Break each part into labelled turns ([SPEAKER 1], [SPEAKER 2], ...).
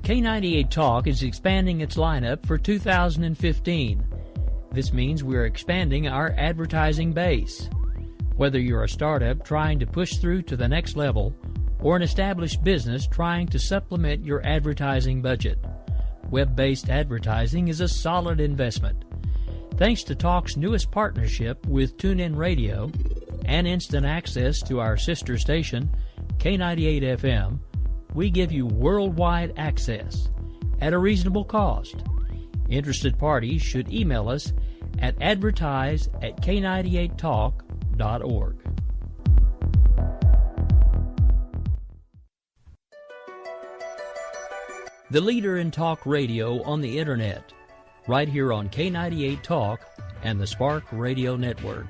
[SPEAKER 1] K98 Talk is expanding its lineup for 2015. This means we're expanding our advertising base. Whether you're a startup trying to push through to the next level or an established business trying to supplement your advertising budget, web-based advertising is a solid investment. Thanks to Talk's newest partnership with TuneIn Radio and instant access to our sister station, K98 FM, we give you worldwide access at a reasonable cost. Interested parties should email us at advertise@k98talk.org. The leader in talk radio on the Internet, right here on K98 Talk and the Spark Radio Network.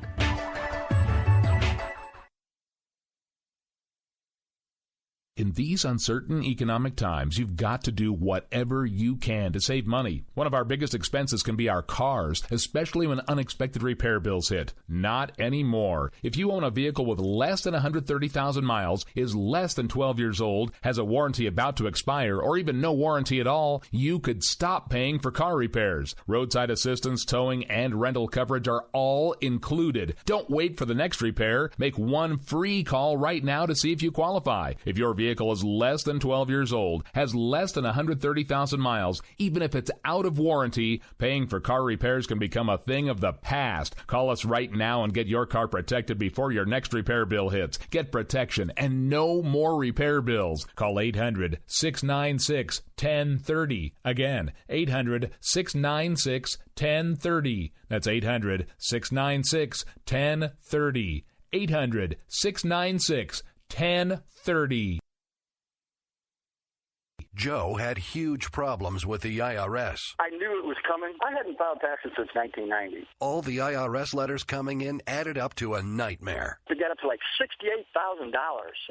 [SPEAKER 2] In these uncertain economic times, you've got to do whatever you can to save money. One of our biggest expenses can be our cars, especially when unexpected repair bills hit. Not anymore. If you own a vehicle with less than 130,000 miles, is less than 12 years old, has a warranty about to expire, or even no warranty at all, you could stop paying for car repairs. Roadside assistance, towing, and rental coverage are all included. Don't wait for the next repair. Make one free call right now to see if you qualify. If your vehicle is less than 12 years old, has less than 130,000 miles, even if it's out of warranty, paying for car repairs can become a thing of the past. Call us right now and get your car protected before your next repair bill hits. Get protection and no more repair bills. Call 800-696-1030. Again, 800-696-1030. That's 800-696-1030. 800-696-1030.
[SPEAKER 3] Joe had huge problems with the IRS.
[SPEAKER 4] I knew it was coming. I hadn't filed taxes since 1990.
[SPEAKER 3] All the IRS letters coming in added up to a nightmare.
[SPEAKER 4] To get up to like $68,000,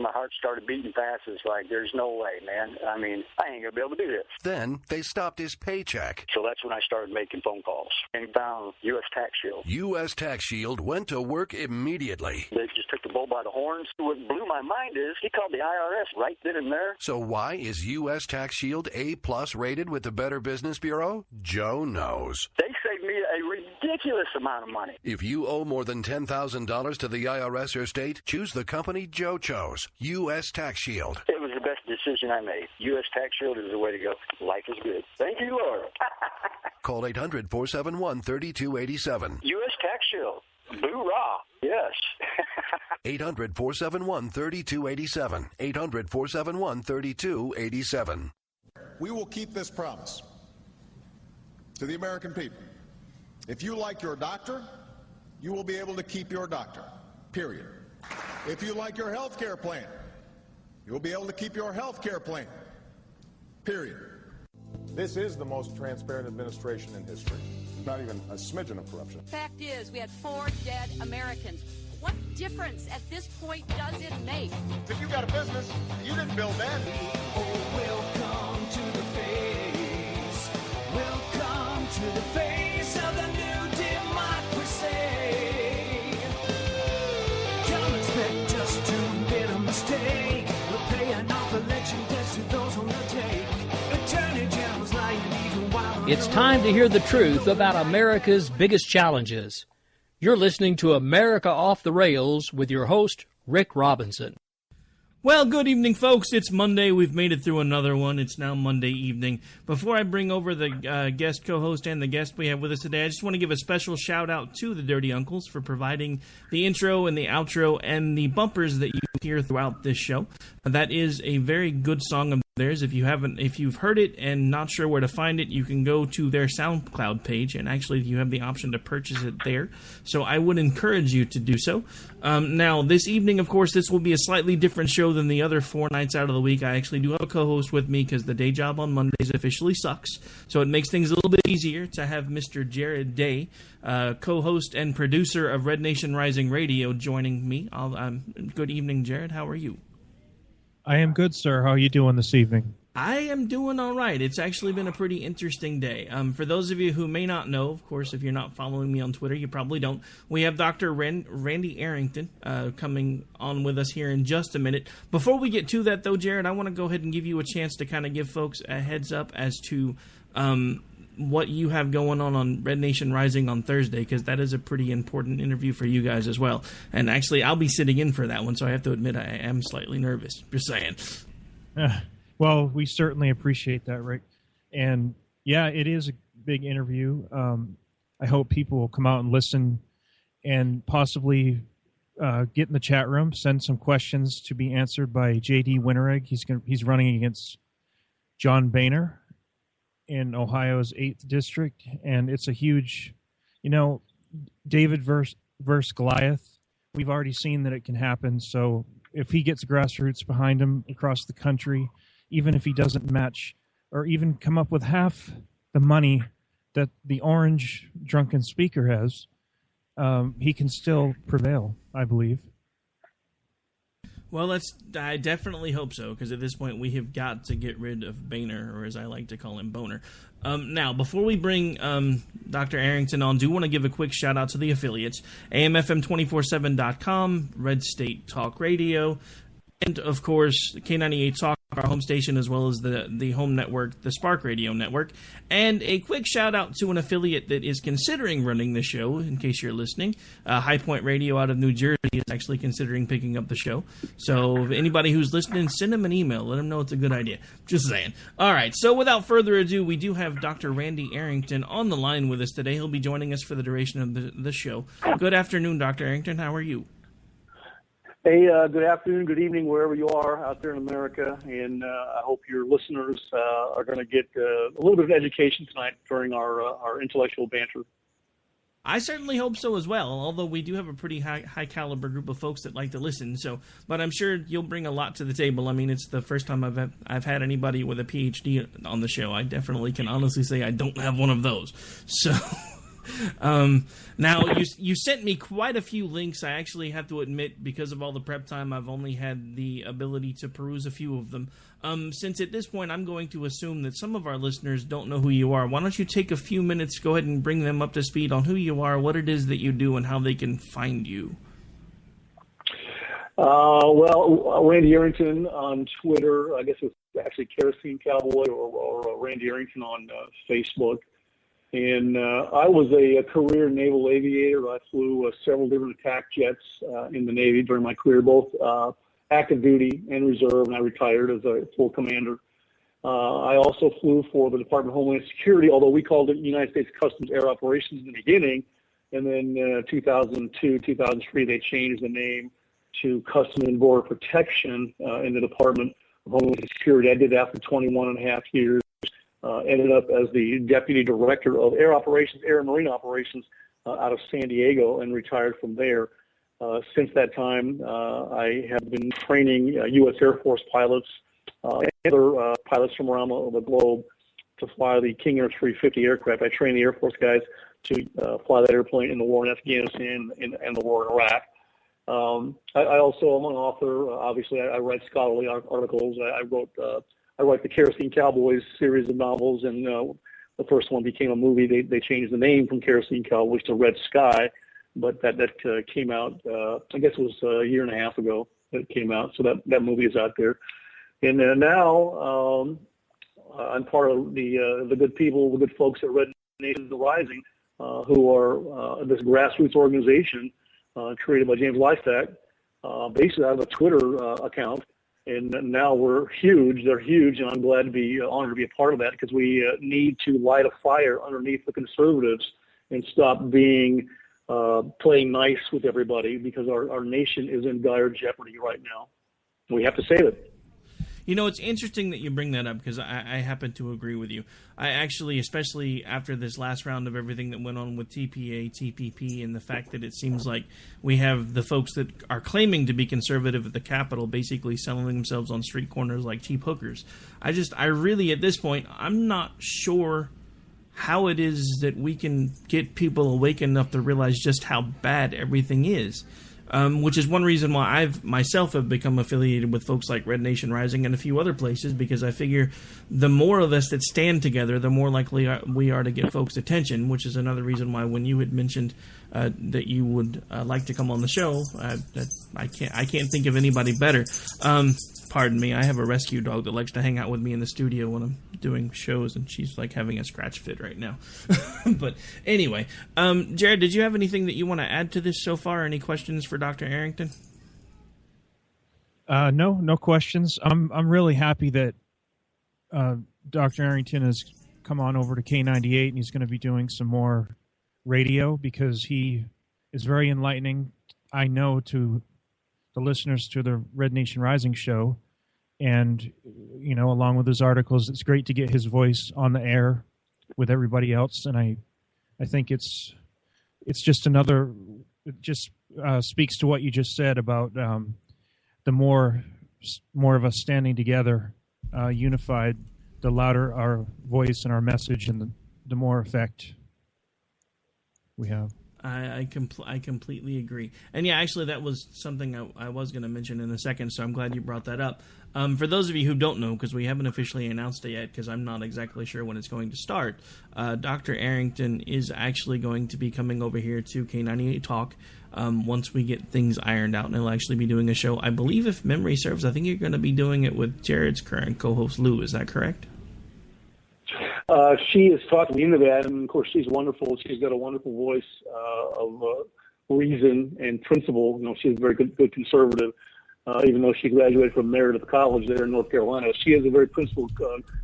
[SPEAKER 4] my heart started beating fast. It's like, there's no way, man. I mean, I ain't going to be able to do this.
[SPEAKER 3] Then they stopped his paycheck.
[SPEAKER 4] So that's when I started making phone calls and found U.S. Tax Shield.
[SPEAKER 3] U.S. Tax Shield went to work immediately.
[SPEAKER 4] They just took the bull by the horns. What blew my mind is he called the IRS right then and there.
[SPEAKER 3] So why is U.S. Tax Shield A+ rated with the Better Business Bureau? Joe knows.
[SPEAKER 4] They saved me a ridiculous amount of money.
[SPEAKER 3] If you owe more than $10,000 to the IRS or state, choose the company Joe chose, U.S. Tax Shield.
[SPEAKER 4] It was the best decision I made. U.S. Tax Shield is the way to go. Life is good. Thank you, Lord.
[SPEAKER 3] Call 800-471-3287.
[SPEAKER 4] U.S. Tax Shield. Boo-rah. Yes.
[SPEAKER 3] 800-471-3287. 800-471-3287.
[SPEAKER 5] We will keep this promise to the American people. If you like your doctor, you will be able to keep your doctor, period. If you like your health care plan, you will be able to keep your health care plan, period.
[SPEAKER 6] This is the most transparent administration in history. Not even a smidgen of corruption.
[SPEAKER 7] Fact is, we had 4 dead Americans. What difference at this point does it make?
[SPEAKER 6] If you got a business, you didn't build that.
[SPEAKER 8] Oh, welcome to the face. Welcome to the face of the new democracy. Don't expect us to admit a mistake. We're paying off election debts to those on the take. Attorney General's lying even while...
[SPEAKER 1] It's time to hear the truth about America's biggest challenges. You're listening to America Off the Rails with your host, Rick Robinson.
[SPEAKER 9] Well, good evening, folks. It's Monday. We've made it through another one. It's now Monday evening. Before I bring over the guest co-host and the guest we have with us today, I just want to give a special shout-out to the Dirty Uncles for providing the intro and the outro and the bumpers that you hear throughout this show. That is a very good song of theirs. If you've heard it and not sure where to find it, you can go to their SoundCloud page, and actually you have the option to purchase it there. So I would encourage you to do so. Now, this evening, of course, this will be a slightly different show than the other 4 nights out of the week. I actually do have a co-host with me because the day job on Mondays officially sucks. So it makes things a little bit easier to have Mr. Jared Day, co-host and producer of Red Nation Rising Radio, joining me. Good evening, Jared. How are you?
[SPEAKER 10] I am good, sir. How are you doing this evening?
[SPEAKER 9] I am doing all right. It's actually been a pretty interesting day. For those of you who may not know, of course, if you're not following me on Twitter, you probably don't. We have Dr. Randy Arrington coming on with us here in just a minute. Before we get to that, though, Jared, I want to go ahead and give you a chance to kind of give folks a heads up as to what you have going on Red Nation Rising on Thursday, because that is a pretty important interview for you guys as well. And actually, I'll be sitting in for that one, so I have to admit I am slightly nervous. Just saying.
[SPEAKER 10] Well, we certainly appreciate that, Rick. And, yeah, it is a big interview. I hope people will come out and listen and possibly get in the chat room, send some questions to be answered by J.D. Winteregg. He's running against John Boehner in Ohio's 8th District, and it's a huge, David versus Goliath. We've already seen that it can happen, so if he gets grassroots behind him across the country, even if he doesn't match or even come up with half the money that the orange drunken speaker has, he can still prevail, I believe.
[SPEAKER 9] Well, I definitely hope so, because at this point we have got to get rid of Boehner, or as I like to call him, Boner. Now, before we bring Dr. Arrington on, do want to give a quick shout-out to the affiliates, AMFM247.com, Red State Talk Radio, and, of course, K98 Talk, our home station, as well as the home network, the Spark Radio Network. And a quick shout-out to an affiliate that is considering running the show, in case you're listening. High Point Radio out of New Jersey is actually considering picking up the show. So if anybody who's listening, send them an email. Let them know it's a good idea. Just saying. All right, so without further ado, we do have Dr. Randy Arrington on the line with us today. He'll be joining us for the duration of the show. Good afternoon, Dr. Arrington. How are you?
[SPEAKER 11] Hey, good afternoon, good evening, wherever you are out there in America, and I hope your listeners are going to get a little bit of education tonight during our intellectual banter.
[SPEAKER 9] I certainly hope so as well, although we do have a pretty high caliber group of folks that like to listen. But I'm sure you'll bring a lot to the table. I mean, it's the first time I've had anybody with a PhD on the show. I definitely can honestly say I don't have one of those. So. Now you sent me quite a few links. I actually have to admit, because of all the prep time, I've only had the ability to peruse a few of them. Since at this point I'm going to assume that some of our listeners don't know who you are, why don't you take a few minutes, go ahead and bring them up to speed on who you are, what it is that you do, and how they can find you.
[SPEAKER 11] Well, Randy Arrington on Twitter. I guess it's actually Kerosene Cowboy or Randy Arrington on Facebook. And I was a career naval aviator. I flew several different attack jets in the Navy during my career, both active duty and reserve, and I retired as a full commander. I also flew for the Department of Homeland Security, although we called it United States Customs Air Operations in the beginning. And then 2002, 2003, they changed the name to Customs and Border Protection in the Department of Homeland Security. I did that for 21 and a half years. Ended up as the Deputy Director of Air Operations, Air and Marine Operations out of San Diego, and retired from there. Since that time, I have been training U.S. Air Force pilots and other pilots from around the globe to fly the King Air 350 aircraft. I train the Air Force guys to fly that airplane in the war in Afghanistan and the war in Iraq. I also am an author. Obviously, I write scholarly articles. I write the Kerosene Cowboys series of novels, and the first one became a movie. They changed the name from Kerosene Cowboys to Red Sky, but that came out, I guess it was a year and a half ago that it came out, so that movie is out there. And now I'm part of the good people, the good folks at Red Nation Rising, who are this grassroots organization created by James Lystack, basically out of a Twitter account. And now we're huge. They're huge, and I'm glad to be honored to be a part of that, because we need to light a fire underneath the conservatives and stop being playing nice with everybody, because our nation is in dire jeopardy right now. We have to save it.
[SPEAKER 9] You know, it's interesting that you bring that up, because I happen to agree with you. I actually, especially after this last round of everything that went on with TPA, TPP, and the fact that it seems like we have the folks that are claiming to be conservative at the Capitol basically selling themselves on street corners like cheap hookers. I really, at this point, I'm not sure how it is that we can get people awake enough to realize just how bad everything is. which is one reason why I've myself have become affiliated with folks like Red Nation Rising and a few other places, because I figure the more of us that stand together, the more likely we are to get folks' attention, which is another reason why when you had mentioned that you would like to come on the show, I can't think of anybody better. Pardon me, I have a rescue dog that likes to hang out with me in the studio when I'm doing shows, and she's like having a scratch fit right now. But anyway, Jared, did you have anything that you want to add to this so far? Any questions for Dr. Arrington?
[SPEAKER 10] No questions. I'm really happy that Dr. Arrington has come on over to K98, and he's going to be doing some more radio, because he is very enlightening, I know, to the listeners to the Red Nation Rising show. And, you know, along with his articles, it's great to get his voice on the air with everybody else. And I think it's just another, it just speaks to what you just said about the more of us standing together, unified, the louder our voice and our message, and the more effect we have.
[SPEAKER 9] I completely agree. And yeah, actually that was something I was going to mention in a second, so I'm glad you brought that up. For those of you who don't know, because we haven't officially announced it yet, because I'm not exactly sure when it's going to start, Dr. Arrington is actually going to be coming over here to K98 Talk once we get things ironed out, and he'll actually be doing a show. I believe, if memory serves, I think you're going to be doing it with Jared's current co-host, Lou. Is that correct?
[SPEAKER 11] She has talked me into that, and of course she's wonderful. She's got a wonderful voice of reason and principle. You know, she's a very good conservative, even though she graduated from Meredith College there in North Carolina. She is a very principled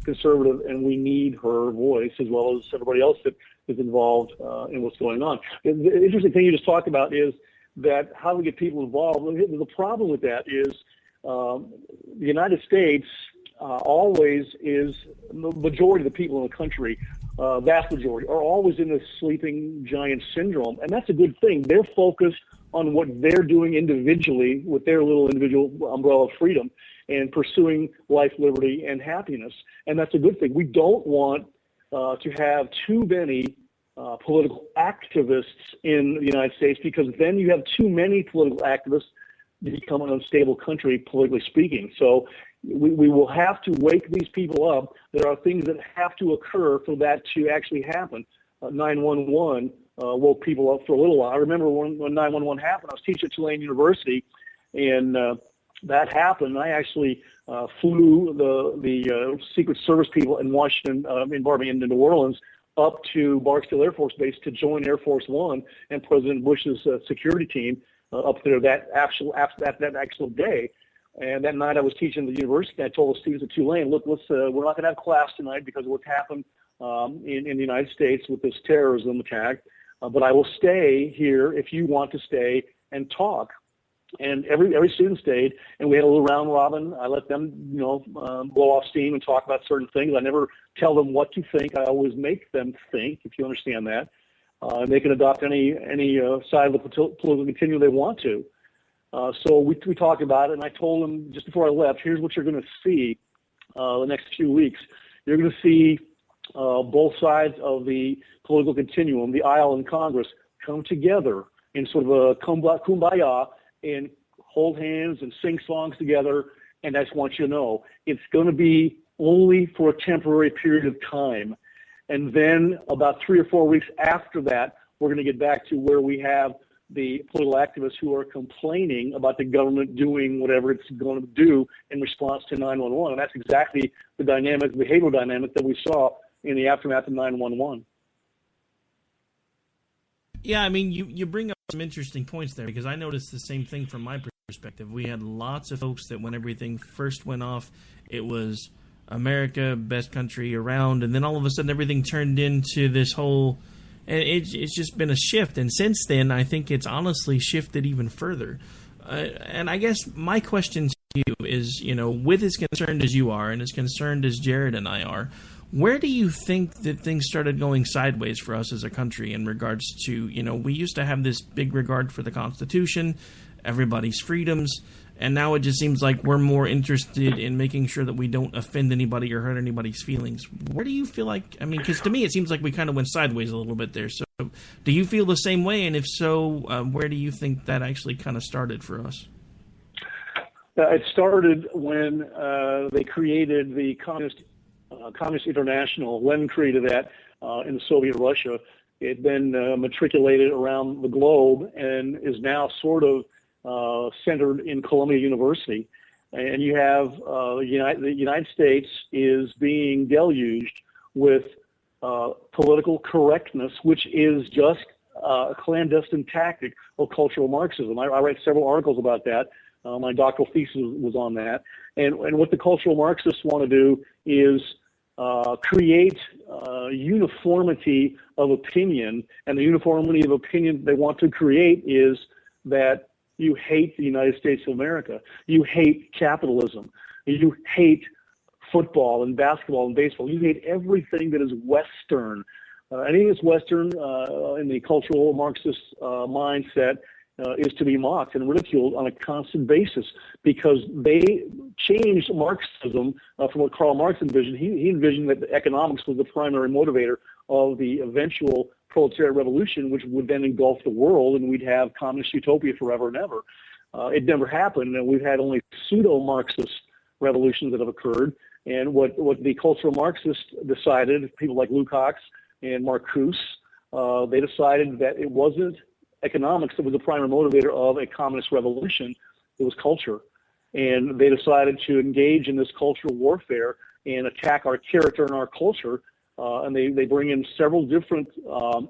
[SPEAKER 11] conservative, and we need her voice as well as everybody else that is involved in what's going on. The interesting thing you just talked about is that how do we get people involved? The problem with that is the United States always is, the majority of the people in the country, vast majority, are always in this sleeping giant syndrome. And that's a good thing. They're focused on what they're doing individually with their little individual umbrella of freedom and pursuing life, liberty, and happiness. And that's a good thing. We don't want to have too many political activists in the United States, because then you have too many political activists to become an unstable country, politically speaking. So we will have to wake these people up. There are things that have to occur for that to actually happen. 911 woke people up for a little while. I remember when 911 happened, I was teaching at Tulane University, and that happened. I actually flew the Secret Service people in Washington, in New Orleans, up to Barksdale Air Force Base to join Air Force One and President Bush's security team up there that actual day. And that night I was teaching at the university. I told the students at Tulane, look, we're not going to have class tonight because of what's happened in the United States with this terrorism attack. But I will stay here if you want to stay and talk. And every student stayed, and we had a little round robin. I let them, blow off steam and talk about certain things. I never tell them what to think. I always make them think, if you understand that. And they can adopt any side of the political continuum they want to. So we talked about it, and I told them just before I left, here's what you're going to see the next few weeks. You're going to see both sides of the political continuum, the aisle in Congress, come together in sort of a kumbaya and hold hands and sing songs together. And I just want you to know, it's going to be only for a temporary period of time. And then about 3 or 4 weeks after that, we're going to get back to where we have the political activists who are complaining about the government doing whatever it's going to do in response to 911. And that's exactly the behavioral dynamic that we saw in the aftermath of 911.
[SPEAKER 9] Yeah, I mean, you bring up some interesting points there, because I noticed the same thing from my perspective. We had lots of folks that when everything first went off, it was America, best country around, and then all of a sudden everything turned into this whole... And it's just been a shift, and since then, I think it's honestly shifted even further. And I guess my question to you is, with as concerned as you are, and as concerned as Jared and I are, where do you think that things started going sideways for us as a country in regards to, we used to have this big regard for the Constitution, everybody's freedoms. And now it just seems like we're more interested in making sure that we don't offend anybody or hurt anybody's feelings. Where do you feel like, I mean, because to me it seems like we kind of went sideways a little bit there. So do you feel the same way? And if so, where do you think that actually kind of started for us?
[SPEAKER 11] It started when they created the Communist International. Lenin created that in Soviet Russia. It then matriculated around the globe and is now sort of centered in Columbia University. And you have the United States is being deluged with political correctness, which is just a clandestine tactic of cultural Marxism. I write several articles about that. My doctoral thesis was on that. And what the cultural Marxists want to do is create uniformity of opinion. And the uniformity of opinion they want to create is that you hate the United States of America. You hate capitalism. You hate football and basketball and baseball. You hate everything that is Western. Anything that's Western in the cultural Marxist mindset is to be mocked and ridiculed on a constant basis, because they changed Marxism from what Karl Marx envisioned. He envisioned that economics was the primary motivator of the eventual proletariat revolution, which would then engulf the world, and we'd have communist utopia forever and ever. It never happened, and we've had only pseudo-Marxist revolutions that have occurred. And what the cultural Marxists decided, people like Lukács and Marcuse, they decided that it wasn't economics that was the primary motivator of a communist revolution. It was culture. And they decided to engage in this cultural warfare and attack our character and our culture. And they bring in several different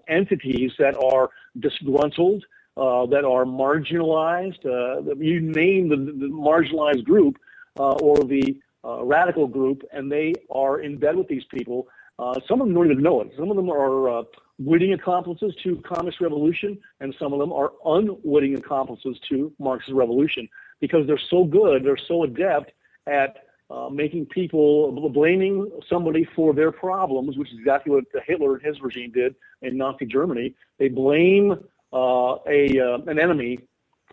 [SPEAKER 11] entities that are disgruntled, that are marginalized. You name the marginalized group or the radical group, and they are in bed with these people. Some of them don't even know it. Some of them are witting accomplices to communist revolution, and some of them are unwitting accomplices to Marxist revolution, because they're so good, they're so adept at making people, blaming somebody for their problems, which is exactly what Hitler and his regime did in Nazi Germany. They blame an enemy,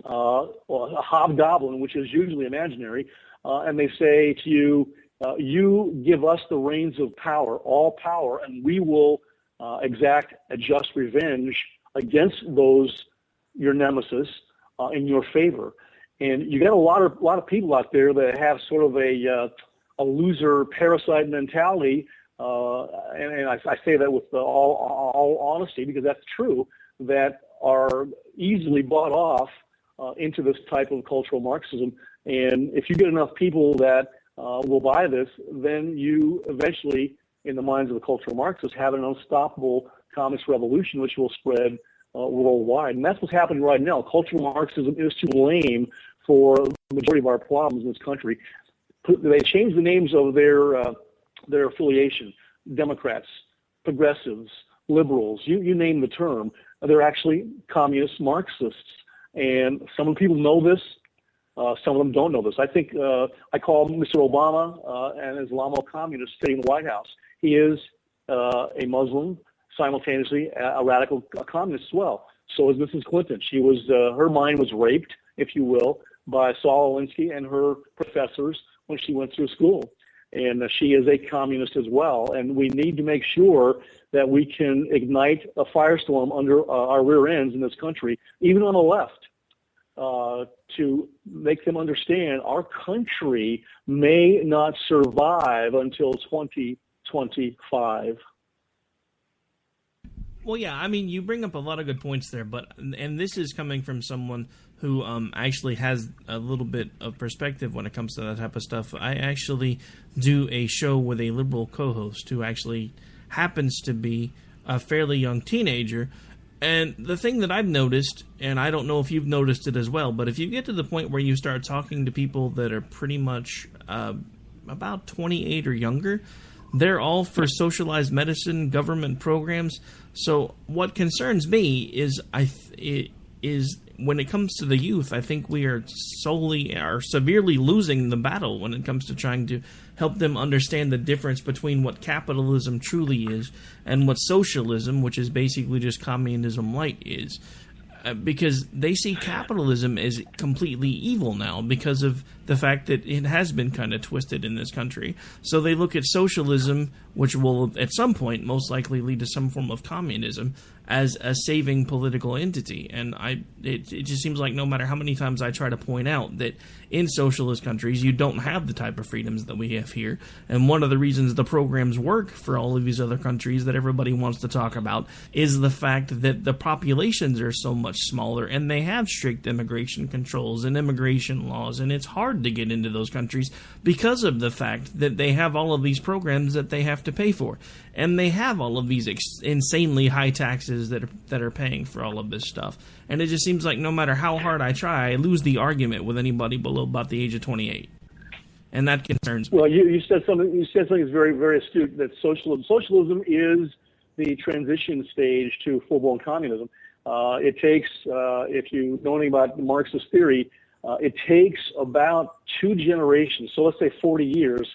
[SPEAKER 11] a hobgoblin, which is usually imaginary, and they say to you, you give us the reins of power, all power, and we will exact a just revenge against those, your nemesis, in your favor. And you got a lot of people out there that have sort of a loser parasite mentality, and I say that with all honesty, because that's true, that are easily bought off into this type of cultural Marxism. And if you get enough people that will buy this, then you eventually, in the minds of the cultural Marxists, have an unstoppable communist revolution, which will spread worldwide. And that's what's happening right now. Cultural Marxism is to blame for the majority of our problems in this country. They changed the names of their affiliation: Democrats, progressives, liberals, you name the term. They're actually communist Marxists. And some of the people know this. Some of them don't know this. I think I call Mr. Obama an Islamo-communist sitting in the White House. He is a Muslim, simultaneously a radical communist as well. So is Mrs. Clinton. She was her mind was raped, if you will, by Saul Alinsky and her professors when she went through school. And she is a communist as well. And we need to make sure that we can ignite a firestorm under our rear ends in this country, even on the left, to make them understand our country may not survive until 2025.
[SPEAKER 9] Well, yeah, I mean, you bring up a lot of good points there, and this is coming from someone who actually has a little bit of perspective when it comes to that type of stuff. I actually do a show with a liberal co-host who actually happens to be a fairly young teenager. And the thing that I've noticed, and I don't know if you've noticed it as well, but if you get to the point where you start talking to people that are pretty much about 28 or younger, they're all for socialized medicine, government programs. So what concerns me is when it comes to the youth, I think we are severely losing the battle when it comes to trying to help them understand the difference between what capitalism truly is and what socialism, which is basically just communism light, is. because they see capitalism as completely evil now because of the fact that it has been kind of twisted in this country. So they look at socialism, which will at some point most likely lead to some form of communism, as a saving political entity. And it just seems like no matter how many times I try to point out that in socialist countries you don't have the type of freedoms that we have here, and one of the reasons the programs work for all of these other countries that everybody wants to talk about is the fact that the populations are so much smaller and they have strict immigration controls and immigration laws, and it's hard to get into those countries because of the fact that they have all of these programs that they have to pay for, and they have all of these insanely high taxes that are paying for all of this stuff. And it just seems like no matter how hard I try, I lose the argument with anybody below about the age of 28, and that concerns me.
[SPEAKER 11] Well, you said something. You said something that's very, very astute. That socialism is the transition stage to full-blown communism. It takes, if you know anything about Marxist theory, it takes about 2 generations, so let's say 40 years,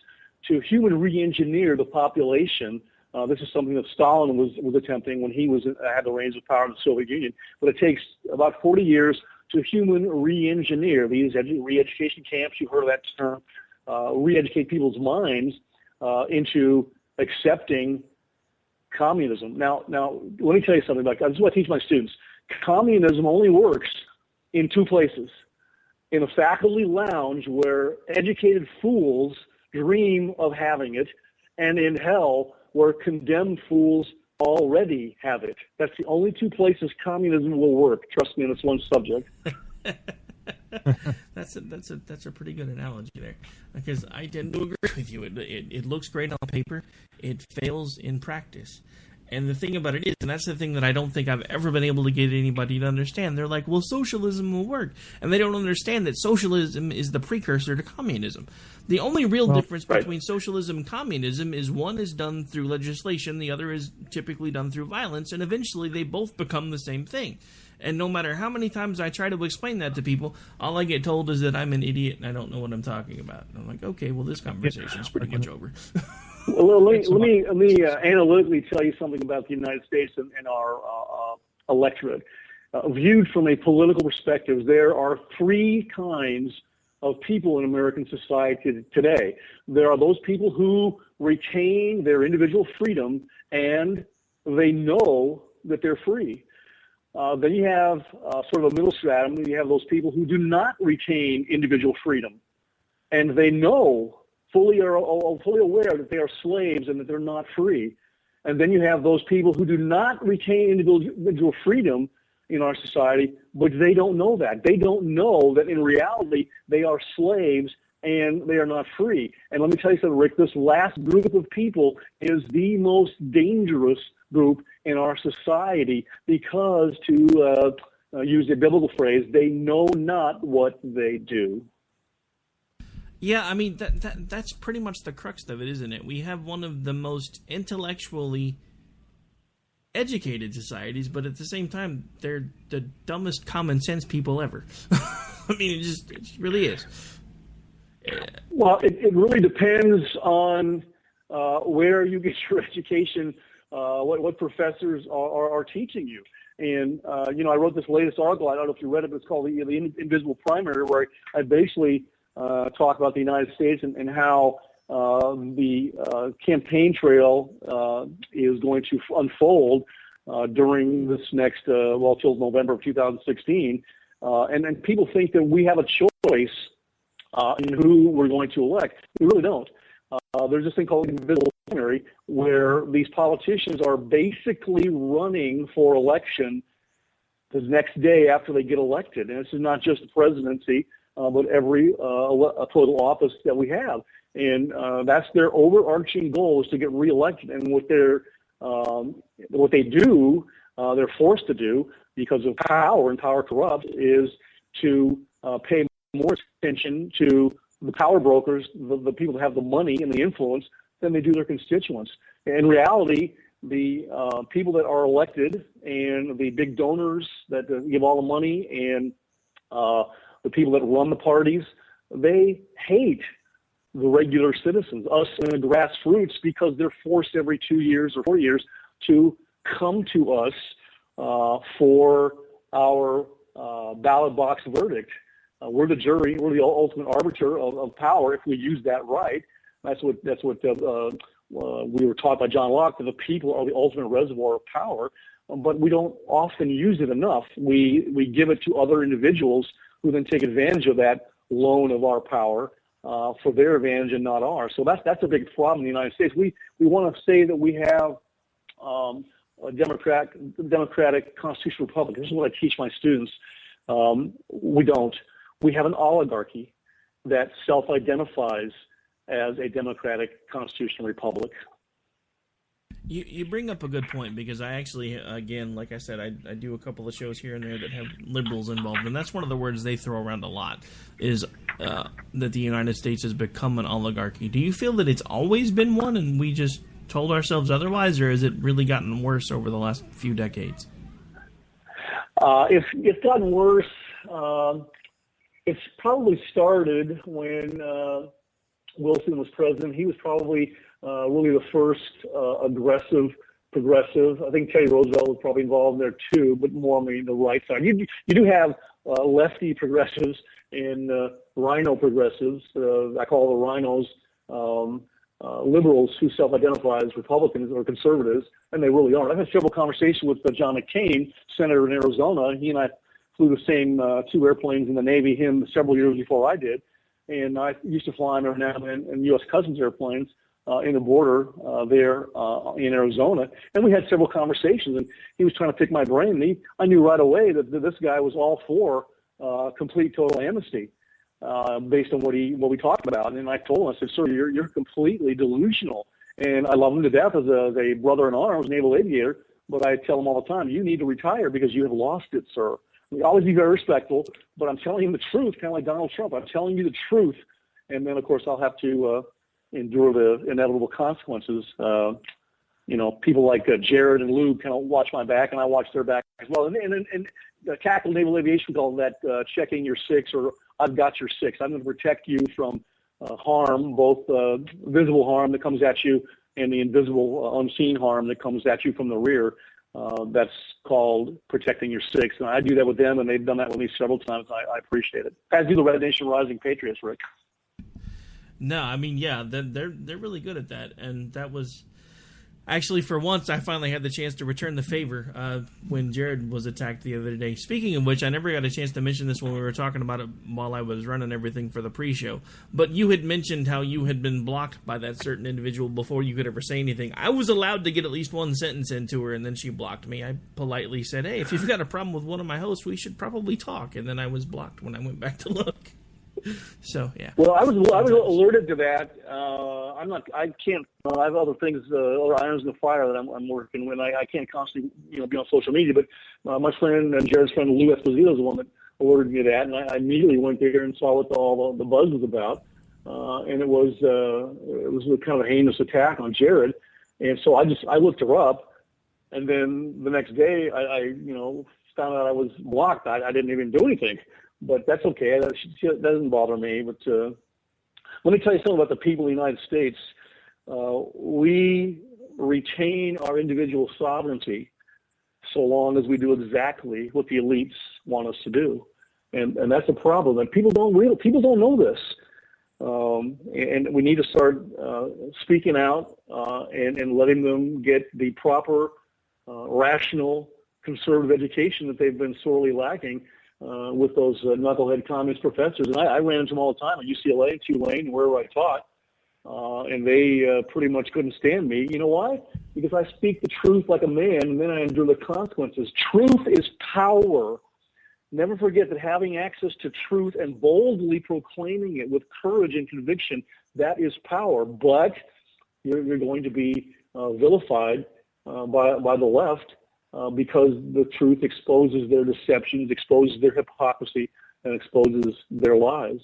[SPEAKER 11] to human re-engineer the population. This is something that Stalin was attempting when he had the reins of power in the Soviet Union. But it takes about 40 years to human re-engineer these re-education camps. You've heard of that term. Re-educate people's minds into accepting communism. Now, let me tell you something about this. This is what I teach my students. Communism only works in 2 places: in a faculty lounge where educated fools dream of having it, and in hell where condemned fools already have it. That's the only 2 places communism will work. Trust me on this one subject.
[SPEAKER 9] That's a pretty good analogy there, because I tend to agree with you. It looks great on paper. It fails in practice. And the thing about it is, and that's the thing that I don't think I've ever been able to get anybody to understand, they're like, well, socialism will work. And they don't understand that socialism is the precursor to communism. The only real difference between socialism and communism is one is done through legislation, the other is typically done through violence, and eventually they both become the same thing. And no matter how many times I try to explain that to people, all I get told is that I'm an idiot and I don't know what I'm talking about. And I'm like, okay, well, this conversation's pretty much over.
[SPEAKER 11] Well, let me analytically tell you something about the United States and our electorate. Viewed from a political perspective, there are 3 kinds of people in American society today. There are those people who retain their individual freedom and they know that they're free. Then you have sort of a middle stratum. You have those people who do not retain individual freedom, and they know fully aware that they are slaves and that they're not free. And then you have those people who do not retain individual freedom in our society, but they don't know that. They don't know that in reality they are slaves and they are not free. And let me tell you something, Rick, this last group of people is the most dangerous group in our society because, to use a biblical phrase, they know not what they do.
[SPEAKER 9] Yeah, I mean, that's pretty much the crux of it, isn't it? We have one of the most intellectually educated societies, but at the same time, they're the dumbest common sense people ever. I mean, it really is.
[SPEAKER 11] Well, it really depends on where you get your education, what professors are teaching you. And, I wrote this latest article. I don't know if you read it, but it's called The Invisible Primary, where I basically talk about the United States and how the campaign trail is going to unfold during this next, till November of 2016. And people think that we have a choice in who we're going to elect. We really don't. There's this thing called invisible primary where these politicians are basically running for election the next day after they get elected. And this is not just the presidency, but every political office that we have. And that's their overarching goal, is to get reelected. And what they do, they're forced to do because of power, and power corrupts, is to pay more attention to the power brokers, the people that have the money and the influence, than they do their constituents. In reality, the people that are elected and the big donors that give all the money and the people that run the parties, they hate the regular citizens, us and the grassroots, because they're forced every 2 years or 4 years to come to us for our ballot box verdict. We're the jury. We're the ultimate arbiter of power if we use that right. That's what we were taught by John Locke, that the people are the ultimate reservoir of power, but we don't often use it enough. We give it to other individuals who then take advantage of that loan of our power for their advantage and not ours. So that's a big problem in the United States. We want to say that we have a democratic constitutional republic. This is what I teach my students. We don't. We have an oligarchy that self-identifies as a democratic constitutional republic.
[SPEAKER 9] You bring up a good point, because I actually, again, like I said, I do a couple of shows here and there that have liberals involved, and that's one of the words they throw around a lot, is that the United States has become an oligarchy. Do you feel that it's always been one and we just told ourselves otherwise, or has it really gotten worse over the last few decades?
[SPEAKER 11] It's gotten worse. It's probably started when Wilson was president. He was probably really the first aggressive progressive. I think Teddy Roosevelt was probably involved in there too, but more on the right side. You do have lefty progressives and rhino progressives. I call the rhinos liberals who self-identify as Republicans or conservatives, and they really aren't. I've had several conversations with John McCain, senator in Arizona. He and I flew the same two airplanes in the Navy, him several years before I did. And I used to fly him now in U.S. Customs airplanes in the border there in Arizona. And we had several conversations, and he was trying to pick my brain. And I knew right away that this guy was all for complete total amnesty based on what we talked about. And I told him, I said, sir, you're completely delusional. And I love him to death as a brother in arms, naval aviator, but I tell him all the time, you need to retire because you have lost it, sir. We always be very respectful, but I'm telling you the truth, kind of like Donald Trump. I'm telling you the truth, and then, of course, I'll have to endure the inevitable consequences. People like Jared and Lou kind of watch my back, and I watch their back as well. And tactical naval aviation, we call that checking your six, or I've got your six. I'm going to protect you from harm, both visible harm that comes at you and the invisible, unseen harm that comes at you from the rear. That's called protecting your six, and I do that with them, and they've done that with me several times. I appreciate it. As do the Red Nation Rising Patriots, Rick.
[SPEAKER 9] No, I mean, yeah, they're really good at that, and that was actually, for once, I finally had the chance to return the favor when Jared was attacked the other day. Speaking of which, I never got a chance to mention this when we were talking about it while I was running everything for the pre-show, but you had mentioned how you had been blocked by that certain individual before you could ever say anything. I was allowed to get at least one sentence into her, and then she blocked me. I politely said, hey, if you've got a problem with one of my hosts, we should probably talk, and then I was blocked when I went back to look. So yeah.
[SPEAKER 11] Well, I was alerted to that. I have other things, other irons in the fire that I'm working with. I can't constantly, be on social media. But my friend and Jared's friend Lou Esposito is the one that alerted me to that, and I immediately went there and saw what all the buzz was about. And it was kind of a heinous attack on Jared. And so I looked her up, and then the next day I found out I was blocked. I didn't even do anything. But that's okay. That doesn't bother me. But let me tell you something about the people of the United States. We retain our individual sovereignty so long as we do exactly what the elites want us to do, and that's a problem. And people don't know this, and we need to start speaking out and letting them get the proper, rational, conservative education that they've been sorely lacking. With those knucklehead communist professors. And I ran into them all the time at UCLA, Tulane, wherever I taught, and they pretty much couldn't stand me. You know why? Because I speak the truth like a man, and then I endure the consequences. Truth is power. Never forget that having access to truth and boldly proclaiming it with courage and conviction, that is power. But you're going to be vilified by the left, because the truth exposes their deceptions, exposes their hypocrisy, and exposes their lies.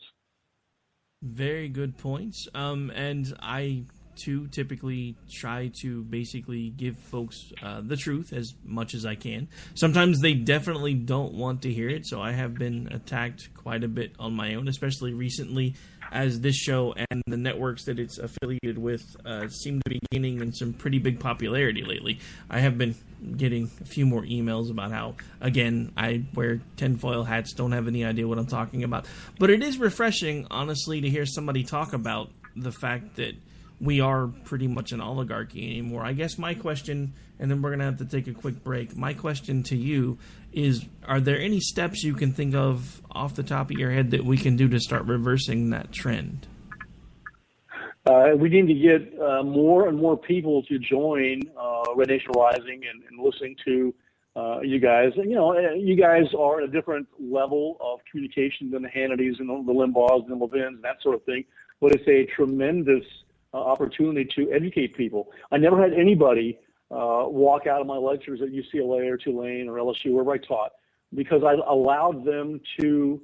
[SPEAKER 9] Very good points. And I to typically try to basically give folks the truth as much as I can. Sometimes they definitely don't want to hear it, so I have been attacked quite a bit on my own, especially recently, as this show and the networks that it's affiliated with seem to be gaining in some pretty big popularity lately. I have been getting a few more emails about how, again, I wear tinfoil hats, don't have any idea what I'm talking about. But it is refreshing, honestly, to hear somebody talk about the fact that we are pretty much an oligarchy anymore. I guess my question, and then we're going to have to take a quick break, my question to you is, are there any steps you can think of off the top of your head that we can do to start reversing that trend?
[SPEAKER 11] We need to get more and more people to join Red Nation Rising and listening to you guys. And, you guys are at a different level of communication than the Hannitys and the Limbaughs and the Levins and that sort of thing. But it's a tremendous opportunity to educate people. I never had anybody walk out of my lectures at UCLA or Tulane or LSU, wherever I taught, because I allowed them to,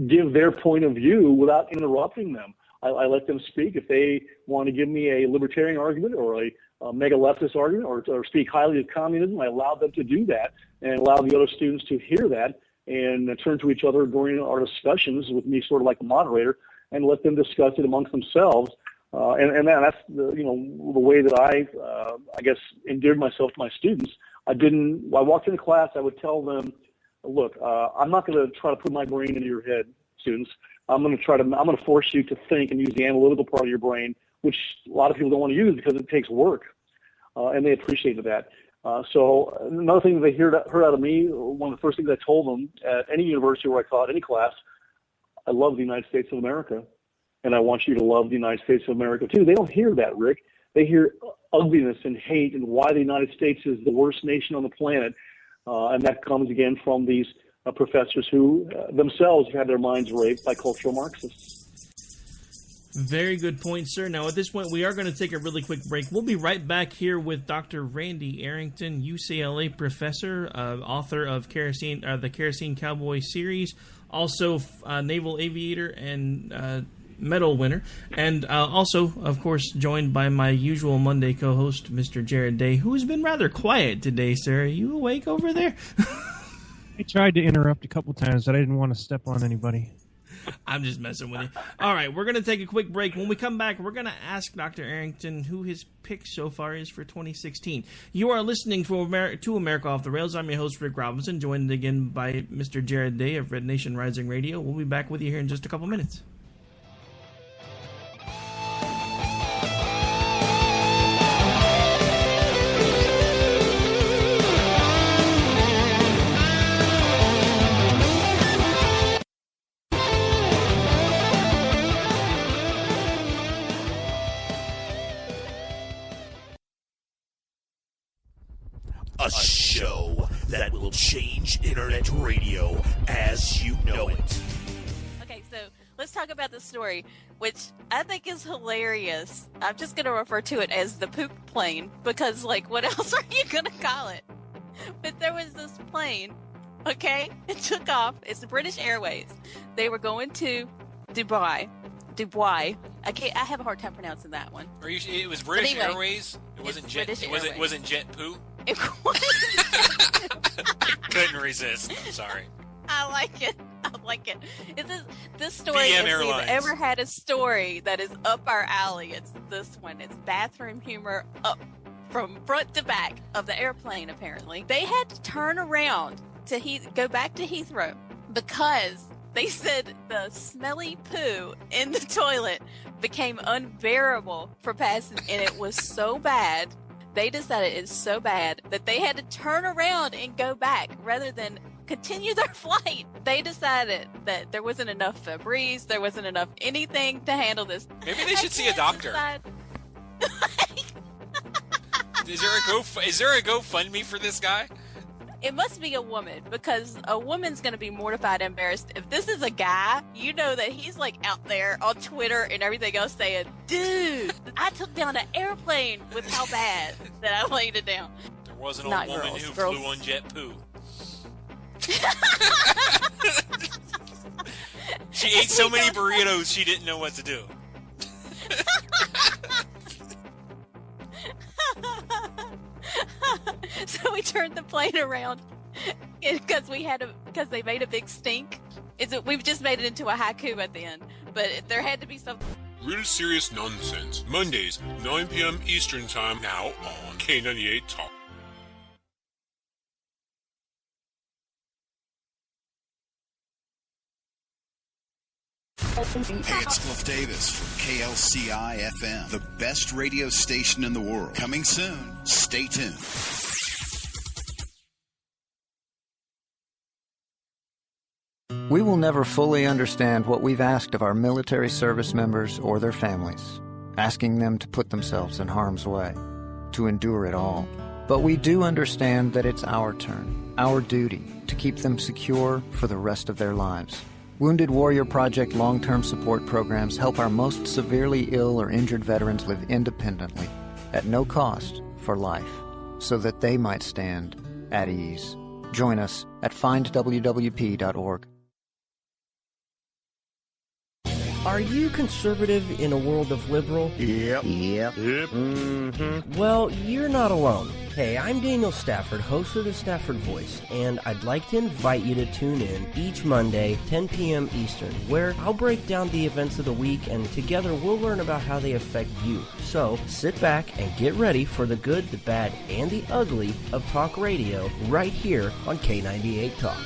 [SPEAKER 11] give their point of view without interrupting them. I let them speak. If they want to give me a libertarian argument or a mega leftist argument or speak highly of communism, I allowed them to do that and allow the other students to hear that and turn to each other during our discussions with me sort of like a moderator and let them discuss it amongst themselves. And that's the way that I guess, endeared myself to my students. I walked into class, I would tell them, look, I'm not going to try to put my brain into your head, students. I'm going to force you to think and use the analytical part of your brain, which a lot of people don't want to use because it takes work, and they appreciated that. So another thing that they heard out of me, one of the first things I told them at any university where I taught any class, I love the United States of America, and I want you to love the United States of America too. They don't hear that, Rick. They hear ugliness and hate and why the United States is the worst nation on the planet, and that comes again from these professors who themselves have had their minds raped by cultural Marxists.
[SPEAKER 9] Very good point, sir. Now, at this point, we are going to take a really quick break. We'll be right back here with Dr. Randy Arrington, UCLA professor, author of the Kerosene Cowboy series, also naval aviator and medal winner, and also, of course, joined by my usual Monday co-host, Mr. Jared Day, who has been rather quiet today, sir. Are you awake over there?
[SPEAKER 10] I tried to interrupt a couple times, but I didn't want to step on anybody.
[SPEAKER 9] I'm just messing with you. All right, we're going to take a quick break. When we come back, we're going to ask Dr. Arrington who his pick so far is for 2016. You are listening to America Off the Rails. I'm your host, Rick Robinson, joined again by Mr. Jared Day of Red Nation Rising Radio. We'll be back with you here in just a couple minutes.
[SPEAKER 12] A show that will change internet radio as you know it.
[SPEAKER 13] Okay, so let's talk about the story, which I think is hilarious. I'm just going to refer to it as the poop plane, because, what else are you going to call it? But there was this plane, okay? It took off. It's the British Airways. They were going to Dubai. I have a hard time pronouncing that one.
[SPEAKER 14] It was British Airways? It wasn't Jet Poo?
[SPEAKER 13] It was.
[SPEAKER 14] Couldn't resist. I'm sorry.
[SPEAKER 13] I like it. This story, if we've ever had a story that is up our alley, it's this one. It's bathroom humor up from front to back of the airplane, apparently. They had to turn around to go back to Heathrow because they said the smelly poo in the toilet became unbearable for passengers, and it was so bad. They decided it's so bad that they had to turn around and go back rather than continue their flight. They decided that there wasn't enough Febreze, there wasn't enough anything to handle this.
[SPEAKER 14] Maybe they should see a doctor. Is there a GoFundMe for this guy?
[SPEAKER 13] It must be a woman, because a woman's going to be mortified and embarrassed. If this is a guy, you know that he's out there on Twitter and everything else saying, dude, I took down an airplane with how bad that I laid it down.
[SPEAKER 14] There wasn't a woman who flew on jet poo. She ate so many burritos she didn't know what to do.
[SPEAKER 13] turned the plane around because they made a big stink. We've just made it into a haiku at the end, but there had to be something.
[SPEAKER 15] Real Serious Nonsense, Mondays, 9 p.m. Eastern Time, now on K98 Talk.
[SPEAKER 16] Hey, it's Cliff Davis from KLCI FM, the best radio station in the world. Coming soon. Stay tuned.
[SPEAKER 17] We will never fully understand what we've asked of our military service members or their families, asking them to put themselves in harm's way, to endure it all. But we do understand that it's our turn, our duty, to keep them secure for the rest of their lives. Wounded Warrior Project long-term support programs help our most severely ill or injured veterans live independently, at no cost, for life, so that they might stand at ease. Join us at findwwp.org.
[SPEAKER 18] Are you conservative in a world of liberal?
[SPEAKER 19] Yep.
[SPEAKER 18] Mm-hmm. Well, you're not alone. Hey, I'm Daniel Stafford, host of the Stafford Voice, and I'd like to invite you to tune in each Monday, 10 p.m. Eastern, where I'll break down the events of the week, and together we'll learn about how they affect you. So, sit back and get ready for the good, the bad, and the ugly of talk radio right here on K98 Talk.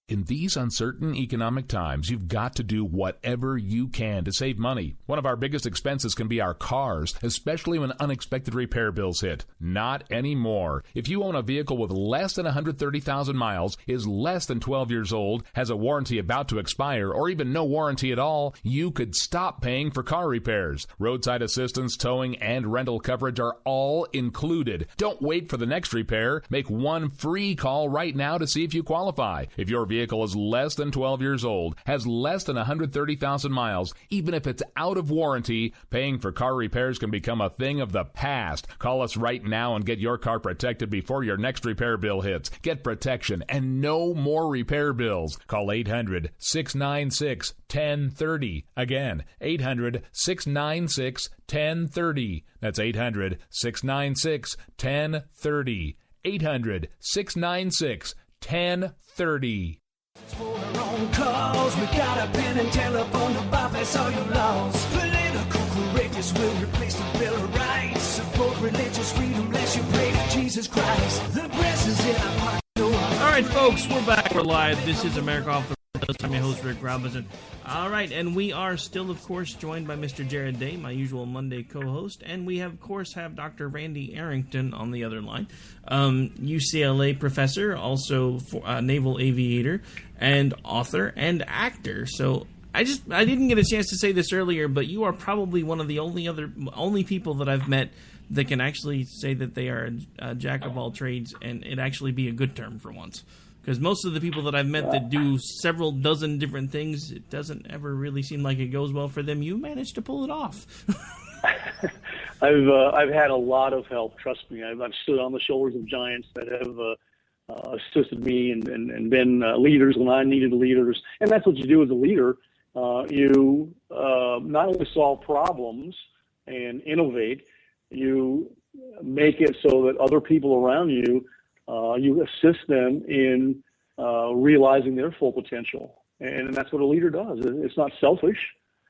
[SPEAKER 2] In these uncertain economic times, you've got to do whatever you can to save money. One of our biggest expenses can be our cars, especially when unexpected repair bills hit. Not anymore. If you own a vehicle with less than 130,000 miles, is less than 12 years old, has a warranty about to expire, or even no warranty at all, you could stop paying for car repairs. Roadside assistance, towing, and rental coverage are all included. Don't wait for the next repair. Make one free call right now to see if you qualify. If your vehicle is less than 12 years old, has less than 130,000 miles, even if it's out of warranty, paying for car repairs can become a thing of the past. Call us right now and get your car protected before your next repair bill hits. Get protection and no more repair bills. Call 800-696-1030. Again, 800-696-1030. That's 800-696-1030. 800-696-1030.
[SPEAKER 8] For our own cause, we got a pen and telephone to bypass all your laws. Political correctness will replace the Bill of Rights. Support religious freedom, lest you pray to Jesus Christ. The press is in our pocket.
[SPEAKER 9] All right, folks, we're back. We're live. This is America Off the Rails. I'm your host, Rick Robinson. All right, and we are still, of course, joined by Mr. Jared Day, my usual Monday co-host, and we, of course, have Dr. Randy Arrington on the other line, UCLA professor, also naval aviator, and author and actor. So I didn't get a chance to say this earlier, but you are probably one of the only people that I've met that can actually say that they are a jack of all trades, and it actually be a good term for once. Because most of the people that I've met that do several dozen different things, it doesn't ever really seem like it goes well for them. You managed to pull it off.
[SPEAKER 11] I've had a lot of help. Trust me. I've stood on the shoulders of giants that have assisted me and been leaders when I needed leaders. And that's what you do as a leader. You not only solve problems and innovate, you make it so that other people around you, you assist them in realizing their full potential. And that's what a leader does. It's not selfish.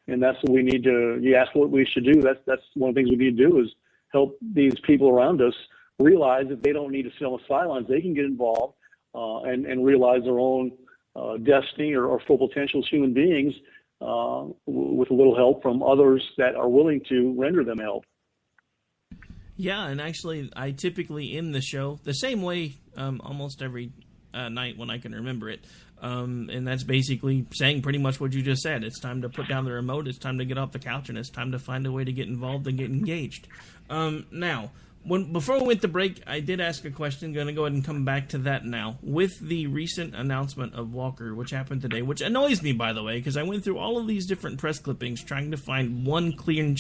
[SPEAKER 11] And that's what we need to, you ask what we should do. That's one of the things we need to do is help these people around us realize that they don't need to sit on the sidelines. They can get involved and realize their own destiny or full potential as human beings with a little help from others that are willing to render them help.
[SPEAKER 9] Yeah, and actually, I typically end the show the same way almost every night when I can remember it. And that's basically saying pretty much what you just said. It's time to put down the remote, it's time to get off the couch, and it's time to find a way to get involved and get engaged. Now, before we went to break, I did ask a question. Going to go ahead and come back to that now. With the recent announcement of Walker, which happened today, which annoys me, by the way, because I went through all of these different press clippings trying to find one clean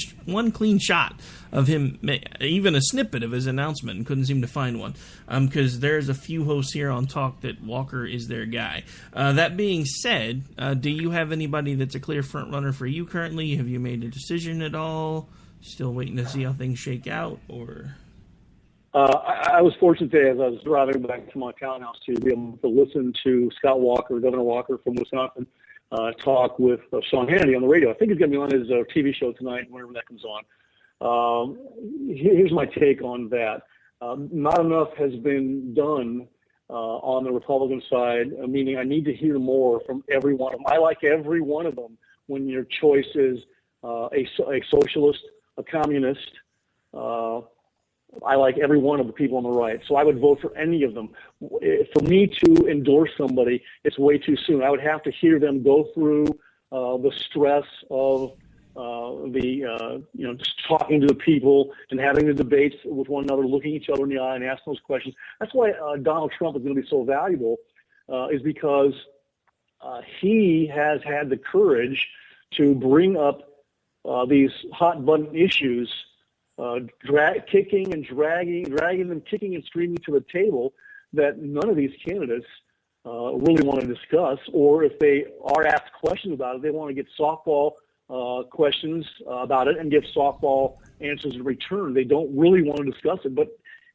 [SPEAKER 9] shot of him, even a snippet of his announcement, and couldn't seem to find one. Because there's a few hosts here on Talk that Walker is their guy. That being said, do you have anybody that's a clear front runner for you currently? Have you made a decision at all? still waiting to see how things shake out, or?
[SPEAKER 11] I was fortunate today as I was driving back to my townhouse to be able to listen to Scott Walker, Governor Walker from Wisconsin, talk with Sean Hannity on the radio. I think he's going to be on his TV show tonight, whenever that comes on. Here's my take on that. Not enough has been done on the Republican side, meaning I need to hear more from every one of them. I like every one of them when your choice is a socialist, a communist. I like every one of the people on the right, so I would vote for any of them. For me to endorse somebody, it's way too soon. I would have to hear them go through the stress of just talking to the people and having the debates with one another, looking each other in the eye and asking those questions. That's why Donald Trump is going to be so valuable, is because he has had the courage to bring up these hot button issues, dragging them, kicking and screaming to the table that none of these candidates really want to discuss, or if they are asked questions about it, they want to get softball questions about it and give softball answers in return. They don't really want to discuss it, but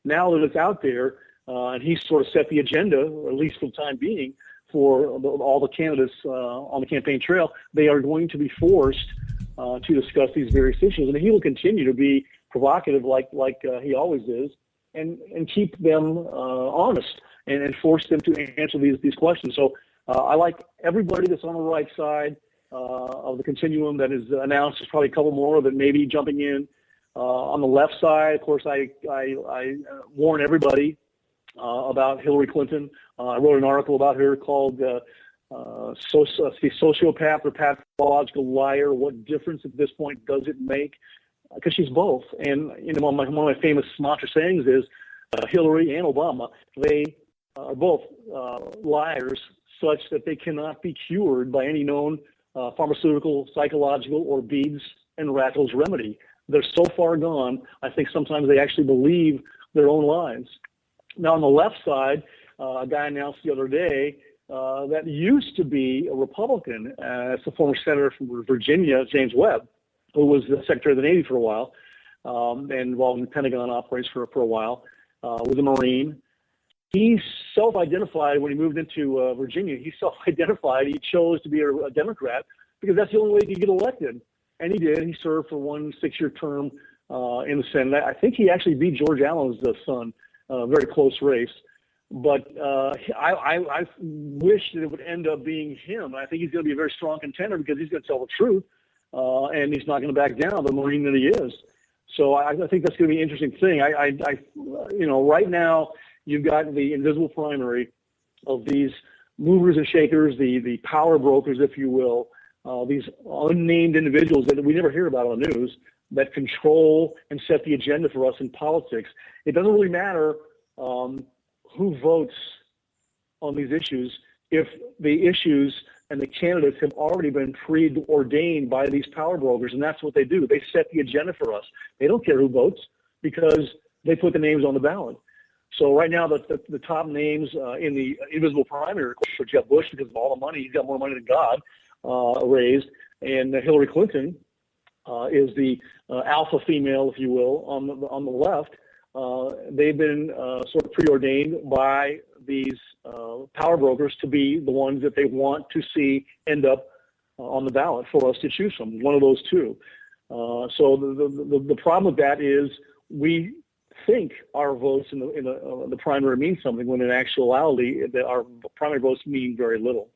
[SPEAKER 11] now that it's out there, and he's sort of set the agenda, or at least for the time being, for all the candidates on the campaign trail, they are going to be forced to discuss these various issues, and he will continue to be provocative like he always is, and keep them honest and force them to answer these questions. So I like everybody that's on the right side of the continuum that is announced. There's probably a couple more that may be jumping in. On the left side, of course, I warn everybody about Hillary Clinton. I wrote an article about her called the sociopath or pathological liar. What difference at this point does it make? Because she's both. And one of my famous mantra sayings is Hillary and Obama, they are both liars such that they cannot be cured by any known pharmaceutical, psychological, or beads and rattles remedy. They're so far gone, I think sometimes they actually believe their own lies. Now, on the left side, a guy announced the other day that used to be a Republican, as the former senator from Virginia, James Webb, who was the Secretary of the Navy for a while, and involved in Pentagon operations for a while, was a Marine. He self-identified when he moved into Virginia. He self-identified. He chose to be a Democrat because that's the only way he could get elected. And he did. He served for 1 6-year term in the Senate. I think he actually beat George Allen's son, a very close race. But I wish that it would end up being him. I think he's going to be a very strong contender because he's going to tell the truth, and he's not going to back down, the Marine that he is. So I think that's going to be an interesting thing. Right now you've got the invisible primary of these movers and shakers, the power brokers, if you will, these unnamed individuals that we never hear about on the news that control and set the agenda for us in politics. It doesn't really matter who votes on these issues if the issues and the candidates have already been preordained by these power brokers, and that's what they do. They set the agenda for us. They don't care who votes because they put the names on the ballot. So right now, the top names in the invisible primary, of course, for Jeb Bush, because of all the money, he's got more money than God raised, and Hillary Clinton is the alpha female, if you will, on the left. They've been sort of preordained by these power brokers to be the ones that they want to see end up on the ballot for us to choose from, one of those two. So the problem with that is we think our votes in the primary mean something when in actuality our primary votes mean very little.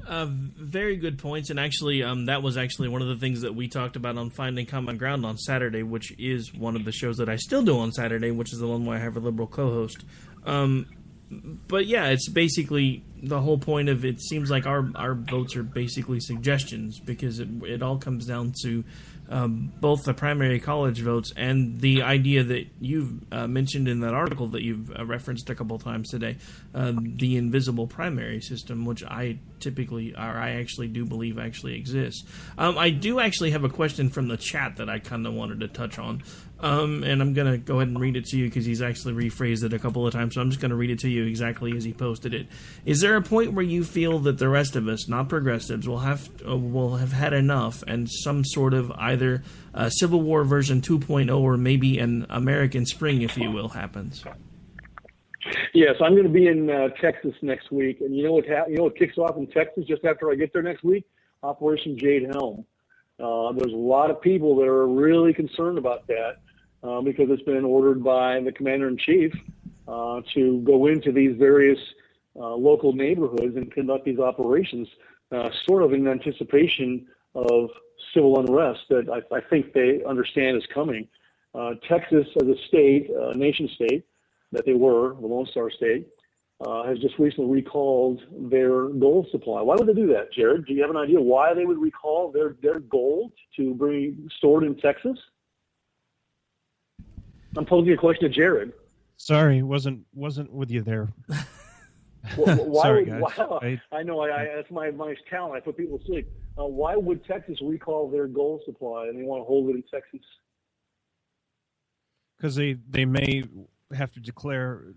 [SPEAKER 9] Very good points, and actually, that was actually one of the things that we talked about on Finding Common Ground on Saturday, which is one of the shows that I still do on Saturday, which is the one where I have a liberal co-host. But yeah, it's basically the whole point of it seems like our votes are basically suggestions because it all comes down to both the primary college votes and the idea that you've mentioned in that article that you've referenced a couple times today, the invisible primary system, which I actually do believe actually exists. I do actually have a question from the chat that I kind of wanted to touch on. And I'm going to go ahead and read it to you because he's actually rephrased it a couple of times, so I'm just going to read it to you exactly as he posted it. Is there a point where you feel that the rest of us, not progressives, will have had enough and some sort of either Civil War version 2.0 or maybe an American Spring, if you will, happens?
[SPEAKER 11] Yes, I'm going to be in Texas next week, and you know what kicks off in Texas just after I get there next week? Operation Jade Helm. There's a lot of people that are really concerned about that because it's been ordered by the commander-in-chief to go into these various local neighborhoods and conduct these operations, sort of in anticipation of civil unrest that I think they understand is coming. Texas, as a state, a nation state that they were, the Lone Star State, has just recently recalled their gold supply. Why would they do that, Jared? Do you have an idea why they would recall their gold to be stored in Texas? I'm posing a question to Jared.
[SPEAKER 10] Sorry, wasn't with you there.
[SPEAKER 11] Sorry, guys. I know. That's my talent. I put people to sleep. Why would Texas recall their gold supply and they want to hold it in Texas?
[SPEAKER 10] Because they may have to declare.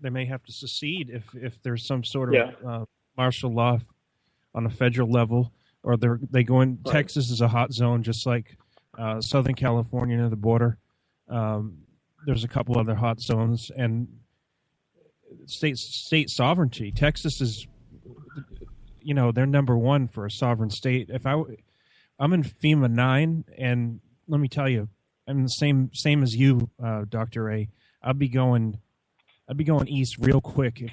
[SPEAKER 10] They may have to secede if there's some sort of martial law on a federal level, or they go in. Right. Texas is a hot zone, just like Southern California near the border. There's a couple other hot zones, and state sovereignty. Texas is, they're number one for a sovereign state. I'm in FEMA 9, and let me tell you, I'm the same as you, Dr. A. I'd be going east real quick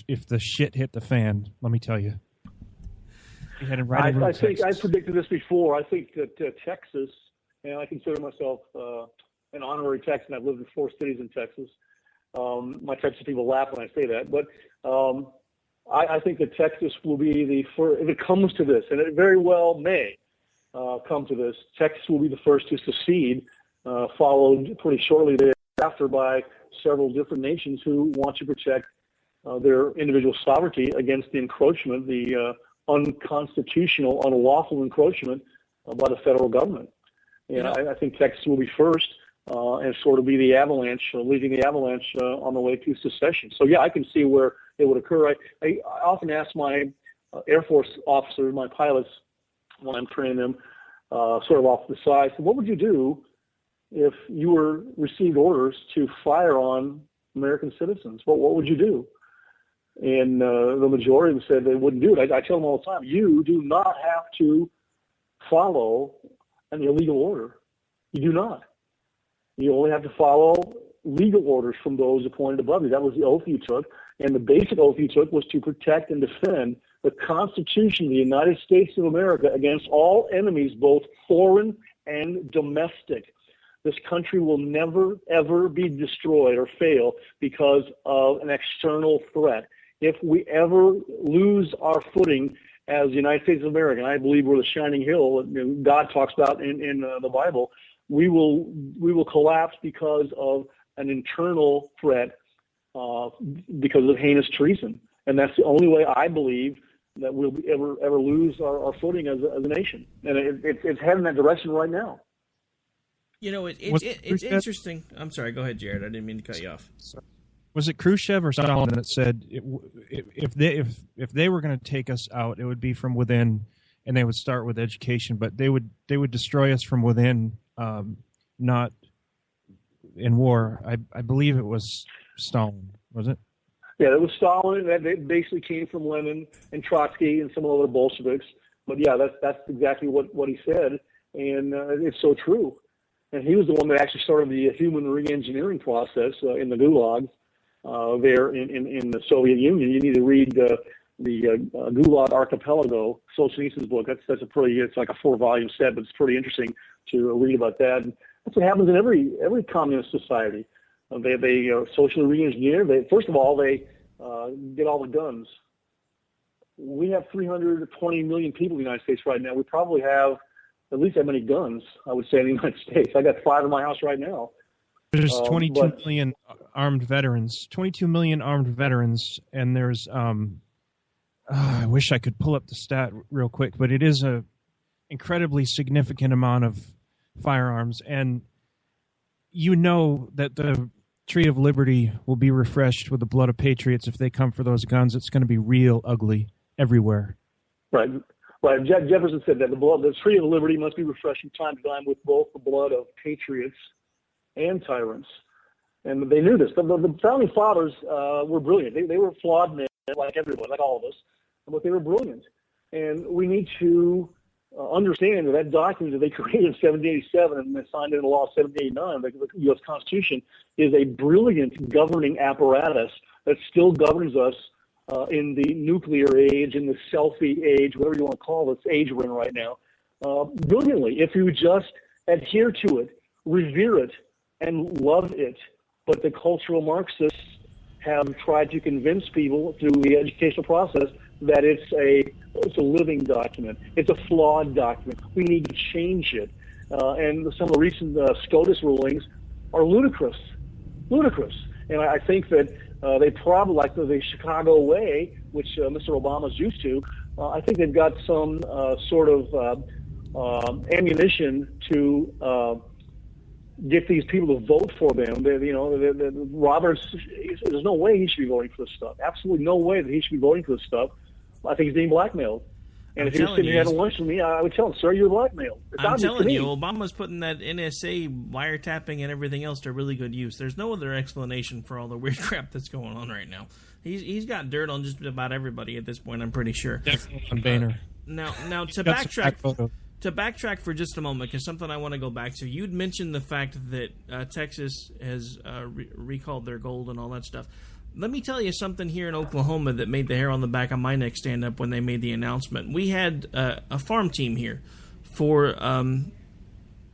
[SPEAKER 10] if the shit hit the fan. Let me tell you.
[SPEAKER 11] I predicted this before. I think that Texas, and I consider myself an honorary Texan. I've lived in 4 cities in Texas. My Texas people laugh when I say that, but I think that Texas will be the first, if it comes to this, and it very well may come to this, Texas will be the first to secede, followed pretty shortly thereafter by several different nations who want to protect their individual sovereignty against the encroachment, the unconstitutional, unlawful encroachment by the federal government. And I think Texas will be first and sort of be the avalanche, leading the avalanche on the way to secession. So, yeah, I can see where it would occur. I often ask my Air Force officers, my pilots, when I'm training them, sort of off the side, so what would you do if you received orders to fire on American citizens? What would you do? And the majority of them said they wouldn't do it. I tell them all the time, you do not have to follow an illegal order. You do not. You only have to follow legal orders from those appointed above you. That was the oath you took. And the basic oath you took was to protect and defend the Constitution of the United States of America against all enemies, both foreign and domestic. This country will never, ever be destroyed or fail because of an external threat. If we ever lose our footing as the United States of America, and I believe we're the shining hill that God talks about in the Bible, we will collapse because of an internal threat, because of heinous treason. And that's the only way I believe that we'll ever lose our footing as a nation. And it's heading that direction right now.
[SPEAKER 9] It's interesting. I'm sorry. Go ahead, Jared. I didn't mean to cut you off.
[SPEAKER 10] Was it Khrushchev or Stalin that said if they were going to take us out, it would be from within, and they would start with education, but they would destroy us from within, not in war. I believe it was Stalin, was it?
[SPEAKER 11] Yeah, it was Stalin. That basically came from Lenin and Trotsky and some of the other Bolsheviks. But yeah, that's exactly what he said, and it's so true. And he was the one that actually started the human re-engineering process in the Gulag there in the Soviet Union. You need to read the Gulag Archipelago, Solzhenitsyn's book. That's a pretty, it's like a 4-volume set, but it's pretty interesting to read about that. And that's what happens in every communist society. They socially re-engineer. First of all, they get all the guns. We have 320 million people in the United States right now. We probably have at least that many guns, I would say, in the United States. I got 5 in my house right now.
[SPEAKER 10] There's 22 million armed veterans. 22 million armed veterans, and there's I wish I could pull up the stat real quick, but it is a incredibly significant amount of firearms, and you know that the Tree of Liberty will be refreshed with the blood of patriots if they come for those guns. It's going to be real ugly everywhere.
[SPEAKER 11] Right. Jefferson said that the Tree of Liberty must be refreshed from time to time with both the blood of patriots and tyrants. And they knew this. The founding fathers were brilliant. They were flawed men, like everyone, like all of us, but they were brilliant. And we need to understand that document that they created in 1787 and they signed into law 1789, the U.S. Constitution, is a brilliant governing apparatus that still governs us in the nuclear age, in the selfie age, whatever you want to call this age we're in right now, brilliantly, if you just adhere to it, revere it, and love it. But the cultural Marxists have tried to convince people through the educational process that it's a living document. It's a flawed document. We need to change it. And some of the recent SCOTUS rulings are ludicrous. And I think that they probably, like the Chicago way, which Mr. Obama's used to, I think they've got some sort of ammunition to get these people to vote for them. Roberts, there's no way he should be voting for this stuff. Absolutely no way that he should be voting for this stuff. I think he's being blackmailed. And if he was sitting here having lunch with me, I would tell him, sir, you're blackmailed.
[SPEAKER 9] I'm telling you, Obama's putting that NSA wiretapping and everything else to really good use. There's no other explanation for all the weird crap that's going on right now. He's got dirt on just about everybody at this point, I'm pretty sure.
[SPEAKER 10] Definitely on Boehner.
[SPEAKER 9] Now to backtrack for just a moment, because something I want to go back to. You'd mentioned the fact that Texas has recalled their gold and all that stuff. Let me tell you something here in Oklahoma that made the hair on the back of my neck stand up when they made the announcement. We had a farm team here for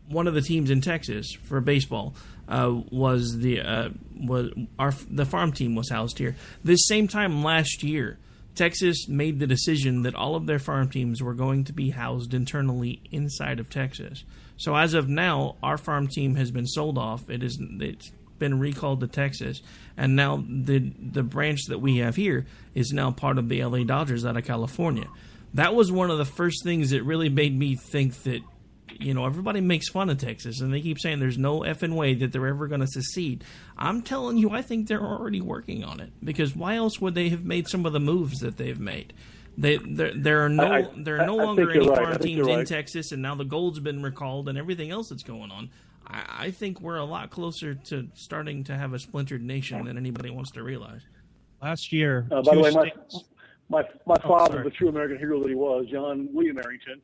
[SPEAKER 9] one of the teams in Texas for baseball. The farm team was housed here. This same time last year, Texas made the decision that all of their farm teams were going to be housed internally inside of Texas. So as of now, our farm team has been sold off. It's been recalled to Texas, and now the branch that we have here is now part of the LA Dodgers out of California. That was one of the first things that really made me think that, everybody makes fun of Texas, and they keep saying there's no effing way that they're ever going to secede. I'm telling you, I think they're already working on it, because why else would they have made some of the moves that they've made? There are no longer any farm teams in Texas, and now the gold's been recalled and everything else that's going on. I think we're a lot closer to starting to have a splintered nation than anybody wants to realize.
[SPEAKER 10] Last year,
[SPEAKER 11] by the way, my father, the true American hero that he was, John William Arrington,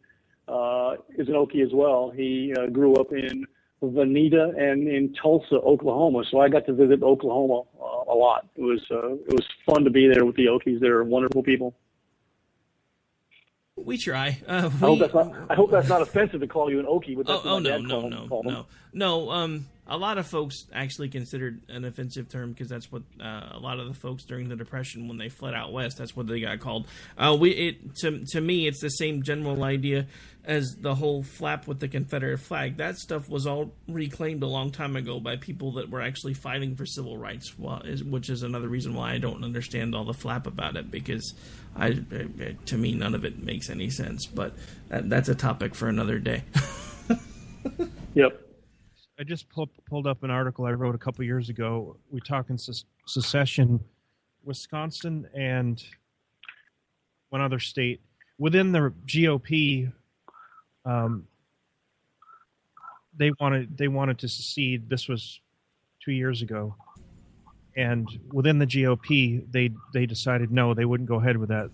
[SPEAKER 11] is an Okie as well. He grew up in Veneta and in Tulsa, Oklahoma. So I got to visit Oklahoma a lot. It was fun to be there with the Okies. They're wonderful people.
[SPEAKER 9] We try.
[SPEAKER 11] I hope that's not offensive to call you an Okie. But that's
[SPEAKER 9] no. A lot of folks actually considered an offensive term because that's what a lot of the folks during the Depression, when they fled out west, that's what they got called. To me, it's the same general idea as the whole flap with the Confederate flag. That stuff was all reclaimed a long time ago by people that were actually fighting for civil rights, which is another reason why I don't understand all the flap about it, because to me, none of it makes any sense. But that's a topic for another day.
[SPEAKER 11] Yep.
[SPEAKER 10] I just pulled up an article I wrote a couple years ago. We talking secession, Wisconsin and one other state within the GOP. They wanted to secede. This was 2 years ago, and within the GOP, they decided no, they wouldn't go ahead with that.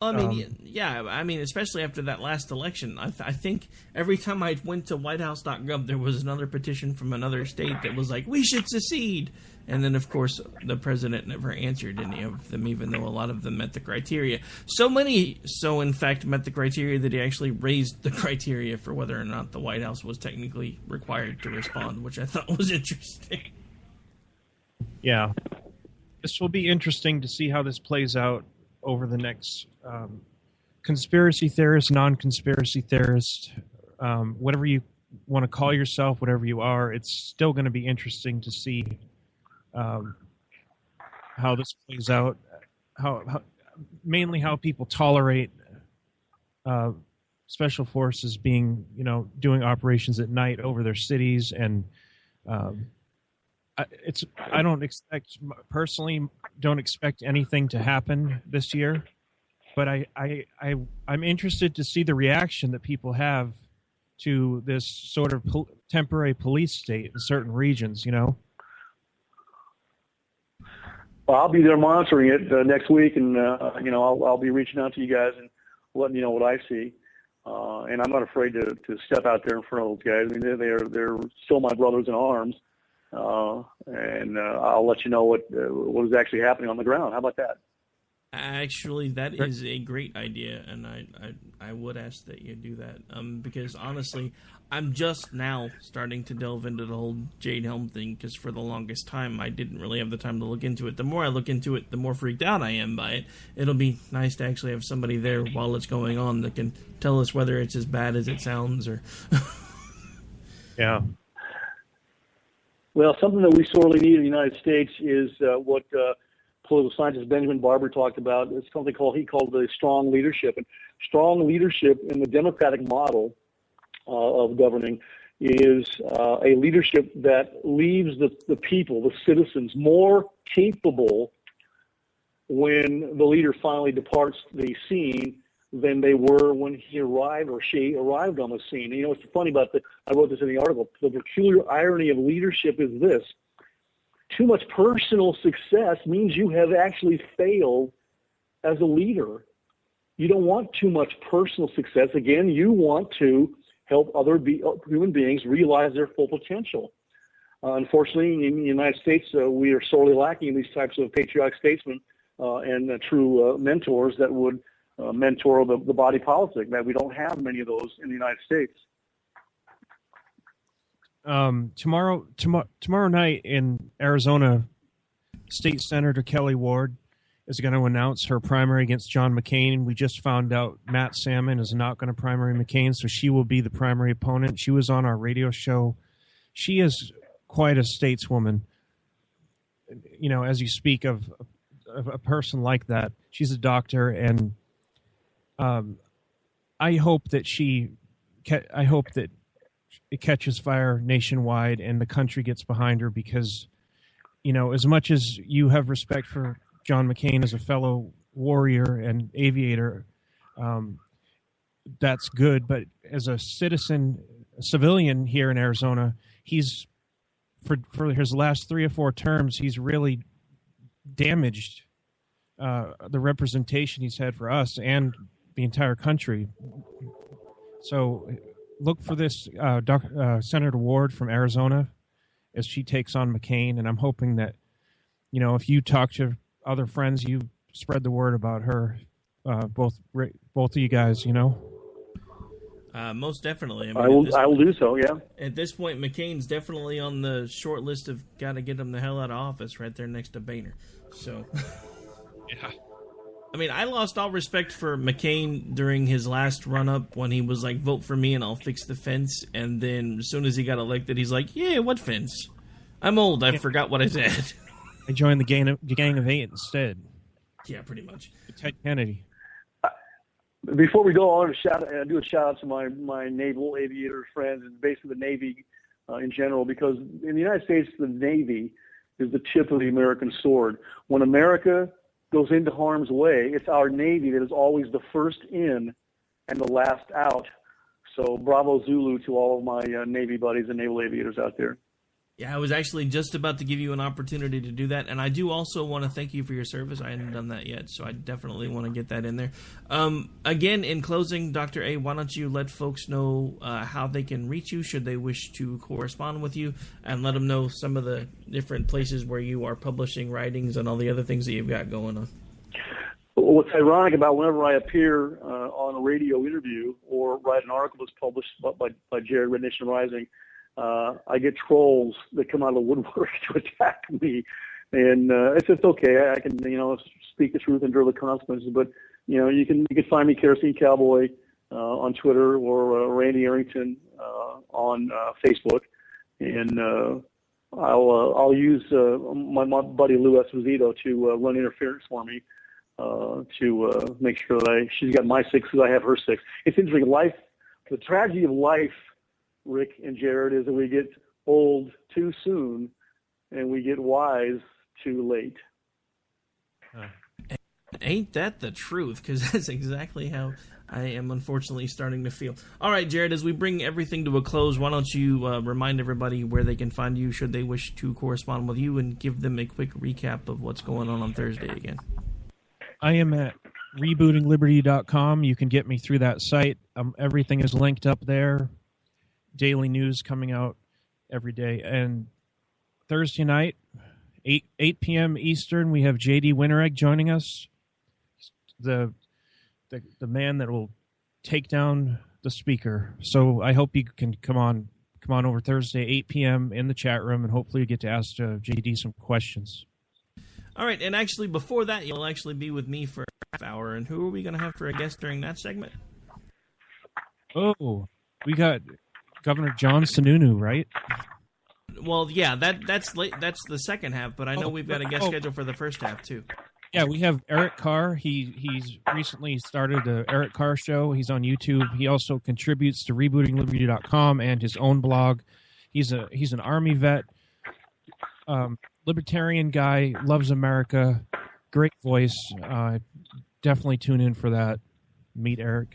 [SPEAKER 9] Especially after that last election. I think every time I went to whitehouse.gov, there was another petition from another state that was like, we should secede. And then, of course, the president never answered any of them, even though a lot of them met the criteria. So in fact, met the criteria that he actually raised the criteria for whether or not the White House was technically required to respond, which I thought was interesting.
[SPEAKER 10] Yeah. This will be interesting to see how this plays out over the next conspiracy theorist, non-conspiracy theorist, whatever you want to call yourself, whatever you are, it's still going to be interesting to see how this plays out, mainly how people tolerate special forces being, doing operations at night over their cities. And I don't expect, personally, don't expect anything to happen this year, but I'm interested to see the reaction that people have to this sort of temporary police state in certain regions,
[SPEAKER 11] Well, I'll be there monitoring it next week, and I'll be reaching out to you guys and letting you know what I see. And I'm not afraid to step out there in front of those guys. I mean, they're still my brothers in arms, and I'll let you know what is actually happening on the ground. How about that?
[SPEAKER 9] Actually, that is a great idea, and I would ask that you do that, because honestly, I'm just now starting to delve into the whole Jade Helm thing, because for the longest time, I didn't really have the time to look into it. The more I look into it, the more freaked out I am by it. It'll be nice to actually have somebody there while it's going on that can tell us whether it's as bad as it sounds, or...
[SPEAKER 10] Yeah.
[SPEAKER 11] Well, something that we sorely need in the United States is what political scientist Benjamin Barber talked about. It's something he called the strong leadership. And strong leadership in the democratic model of governing is a leadership that leaves the people, the citizens, more capable when the leader finally departs the scene than they were when he arrived or she arrived on the scene. And, what's funny about I wrote this in the article, the peculiar irony of leadership is this: too much personal success means you have actually failed as a leader. You don't want too much personal success. Again, you want to help other human beings realize their full potential. Unfortunately, in the United States, we are sorely lacking in these types of patriotic statesmen and true mentors that would mentor the body politic. That we don't have many of those in the United States.
[SPEAKER 10] Tomorrow night in Arizona, State Senator Kelly Ward is going to announce her primary against John McCain. We just found out Matt Salmon is not going to primary McCain, so she will be the primary opponent. She was on our radio show. She is quite a stateswoman. As you speak of a person like that, she's a doctor, and I hope that it catches fire nationwide and the country gets behind her, because, as much as you have respect for John McCain as a fellow warrior and aviator, that's good. But as a civilian here in Arizona, he's, for his last 3 or 4 terms, he's really damaged the representation he's had for us and the entire country. So look for this Senator Ward from Arizona as she takes on McCain, and I'm hoping that, if you talk to other friends, you spread the word about her, both of you guys,
[SPEAKER 9] Most definitely.
[SPEAKER 11] I will do so, yeah.
[SPEAKER 9] At this point, McCain's definitely on the short list of got to get him the hell out of office, right there next to Boehner. So,
[SPEAKER 10] yeah.
[SPEAKER 9] I mean, I lost all respect for McCain during his last run-up when he was like, vote for me and I'll fix the fence. And then as soon as he got elected, he's like, yeah, what fence? I'm old. I forgot what I said.
[SPEAKER 10] I joined the gang of 8 instead.
[SPEAKER 9] Yeah, pretty much.
[SPEAKER 10] Ted Kennedy.
[SPEAKER 11] Before we go on, do a shout out to my naval aviator friends and basically the Navy in general, because in the United States, the Navy is the tip of the American sword. When America goes into harm's way, it's our Navy that is always the first in and the last out. So bravo Zulu to all of my Navy buddies and naval aviators out there.
[SPEAKER 9] Yeah, I was actually just about to give you an opportunity to do that, and I do also want to thank you for your service. I hadn't done that yet, so I definitely want to get that in there. Again, in closing, Dr. A, why don't you let folks know how they can reach you should they wish to correspond with you, and let them know some of the different places where you are publishing writings and all the other things that you've got going on.
[SPEAKER 11] What's ironic about whenever I appear on a radio interview or write an article that's published by Jared Red Nation Rising, I get trolls that come out of the woodwork to attack me And it's okay. I can, speak the truth and endure the consequences. But, you can find me, Kerosene Cowboy, on Twitter, or Randy Arrington on Facebook. And I'll use my buddy Lou Esposito to run interference for me to make sure that she's got my 6 because I have her 6. It's interesting. The tragedy of life, Rick and Jared, is that we get old too soon and we get wise too late.
[SPEAKER 9] Ain't that the truth? Because that's exactly how I am unfortunately starting to feel. All right, Jared, as we bring everything to a close, why don't you remind everybody where they can find you should they wish to correspond with you, and give them a quick recap of what's going on Thursday again.
[SPEAKER 10] I am at rebootingliberty.com. You can get me through that site. Everything is linked up there. Daily news coming out every day. And Thursday night, 8 p.m. Eastern, we have J.D. Winteregg joining us. The man that will take down the speaker. So I hope you can come on over Thursday, 8 p.m. in the chat room, and hopefully you get to ask JD some questions.
[SPEAKER 9] All right, and actually before that, you'll actually be with me for a half hour. And who are we going to have for a guest during that segment?
[SPEAKER 10] Oh, we got Governor John Sununu, right?
[SPEAKER 9] Well, yeah, that's the second half, but I know we've got a guest scheduled for the first half too.
[SPEAKER 10] Yeah, we have Eric Carr. He's recently started the Eric Carr Show. He's on YouTube. He also contributes to rebootingliberty.com and his own blog. He's an Army vet, libertarian guy, loves America, great voice. Definitely tune in for that. Meet Eric.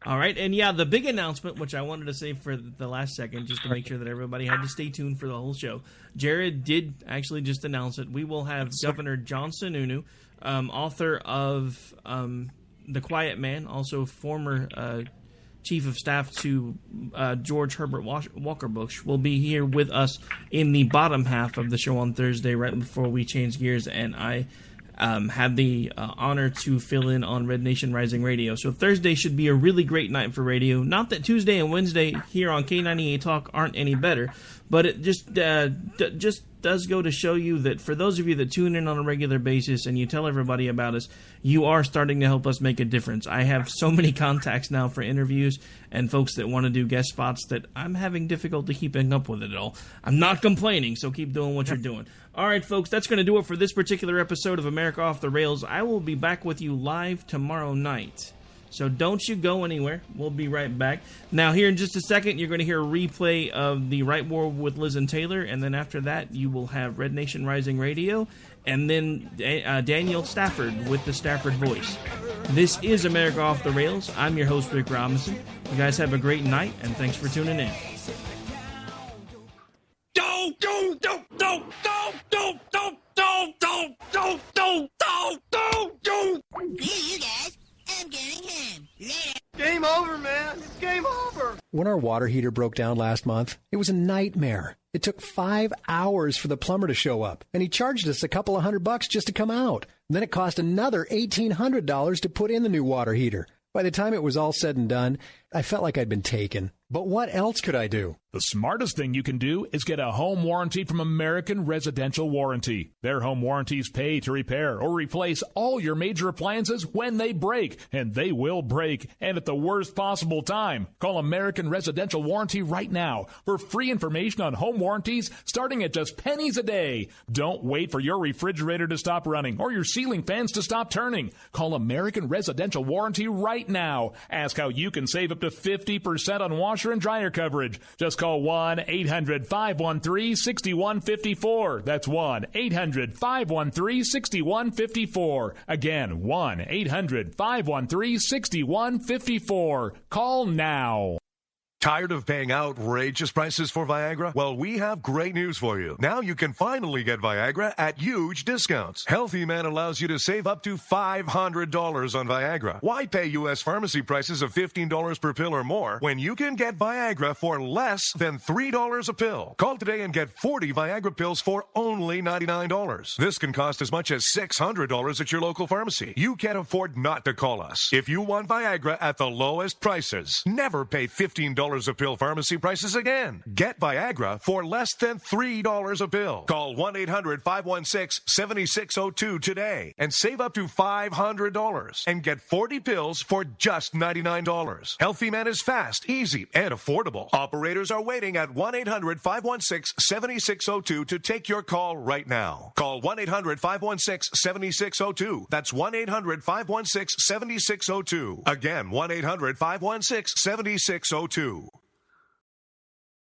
[SPEAKER 9] All right, and yeah, the big announcement, which I wanted to say for the last second, just to make sure that everybody had to stay tuned for the whole show. Jared did actually just announce it. We will have Governor John Sununu, author of The Quiet Man, also former chief of staff to George Herbert Walker Bush, will be here with us in the bottom half of the show on Thursday, right before we change gears, and I had the honor to fill in on Red Nation Rising Radio. So Thursday should be a really great night for radio. Not that Tuesday and Wednesday here on K98 Talk aren't any better, but it just does go to show you that for those of you that tune in on a regular basis and you tell everybody about us, you are starting to help us make a difference. I have so many contacts now for interviews and folks that want to do guest spots that I'm having difficulty keeping up with it all. I'm not complaining, so keep doing what you're doing. All right, folks, that's going to do it for this particular episode of America Off the Rails. I will be back with you live tomorrow night. So don't you go anywhere. We'll be right back. Now, here in just a second, you're going to hear a replay of the Right War with Liz and Taylor, and then after that, you will have Red Nation Rising Radio, and then Daniel Stafford with the Stafford Voice. This is America Off the Rails. I'm your host, Rick Robinson. You guys have a great night, and thanks for tuning in.
[SPEAKER 19] You guys, I'm going home. Later.
[SPEAKER 20] Game over, man. It's game over.
[SPEAKER 21] When our water heater broke down last month, it was a nightmare. It took 5 hours for the plumber to show up, and he charged us a couple of $100 just to come out. And then it cost another $1,800 to put in the new water heater. By the time it was all said and done, I felt like I'd been taken. But what else could I do?
[SPEAKER 2] The smartest thing you can do is get a home warranty from American Residential Warranty. Their home warranties pay to repair or replace all your major appliances when they break, and they will break, and at the worst possible time. Call American Residential Warranty right now for free information on home warranties starting at just pennies a day. Don't wait for your refrigerator to stop running or your ceiling fans to stop turning. Call American Residential Warranty right now. Ask how you can save up to 50% on washer and dryer coverage. Just call 1-800-513-6154. That's 1-800-513-6154. Again, 1-800-513-6154. Call now.
[SPEAKER 22] Tired of paying outrageous prices for Viagra? Well, we have great news for you. Now you can finally get Viagra at huge discounts. Healthy Man allows you to save up to $500 on Viagra. Why pay U.S. pharmacy prices of $15 per pill or more when you can get Viagra for less than $3 a pill? Call today and get 40 Viagra pills for only $99. This can cost as much as $600 at your local pharmacy. You can't afford not to call us. If you want Viagra at the lowest prices, never pay $15 $3 a pill pharmacy prices again. Get Viagra for less than $3 a pill. Call 1-800-516-7602 today and save up to $500 and get 40 pills for just $99. Healthy Man is fast, easy, and affordable. Operators are waiting at 1-800-516-7602 to take your call right now. Call 1-800-516-7602. That's 1-800-516-7602. Again, 1-800-516-7602.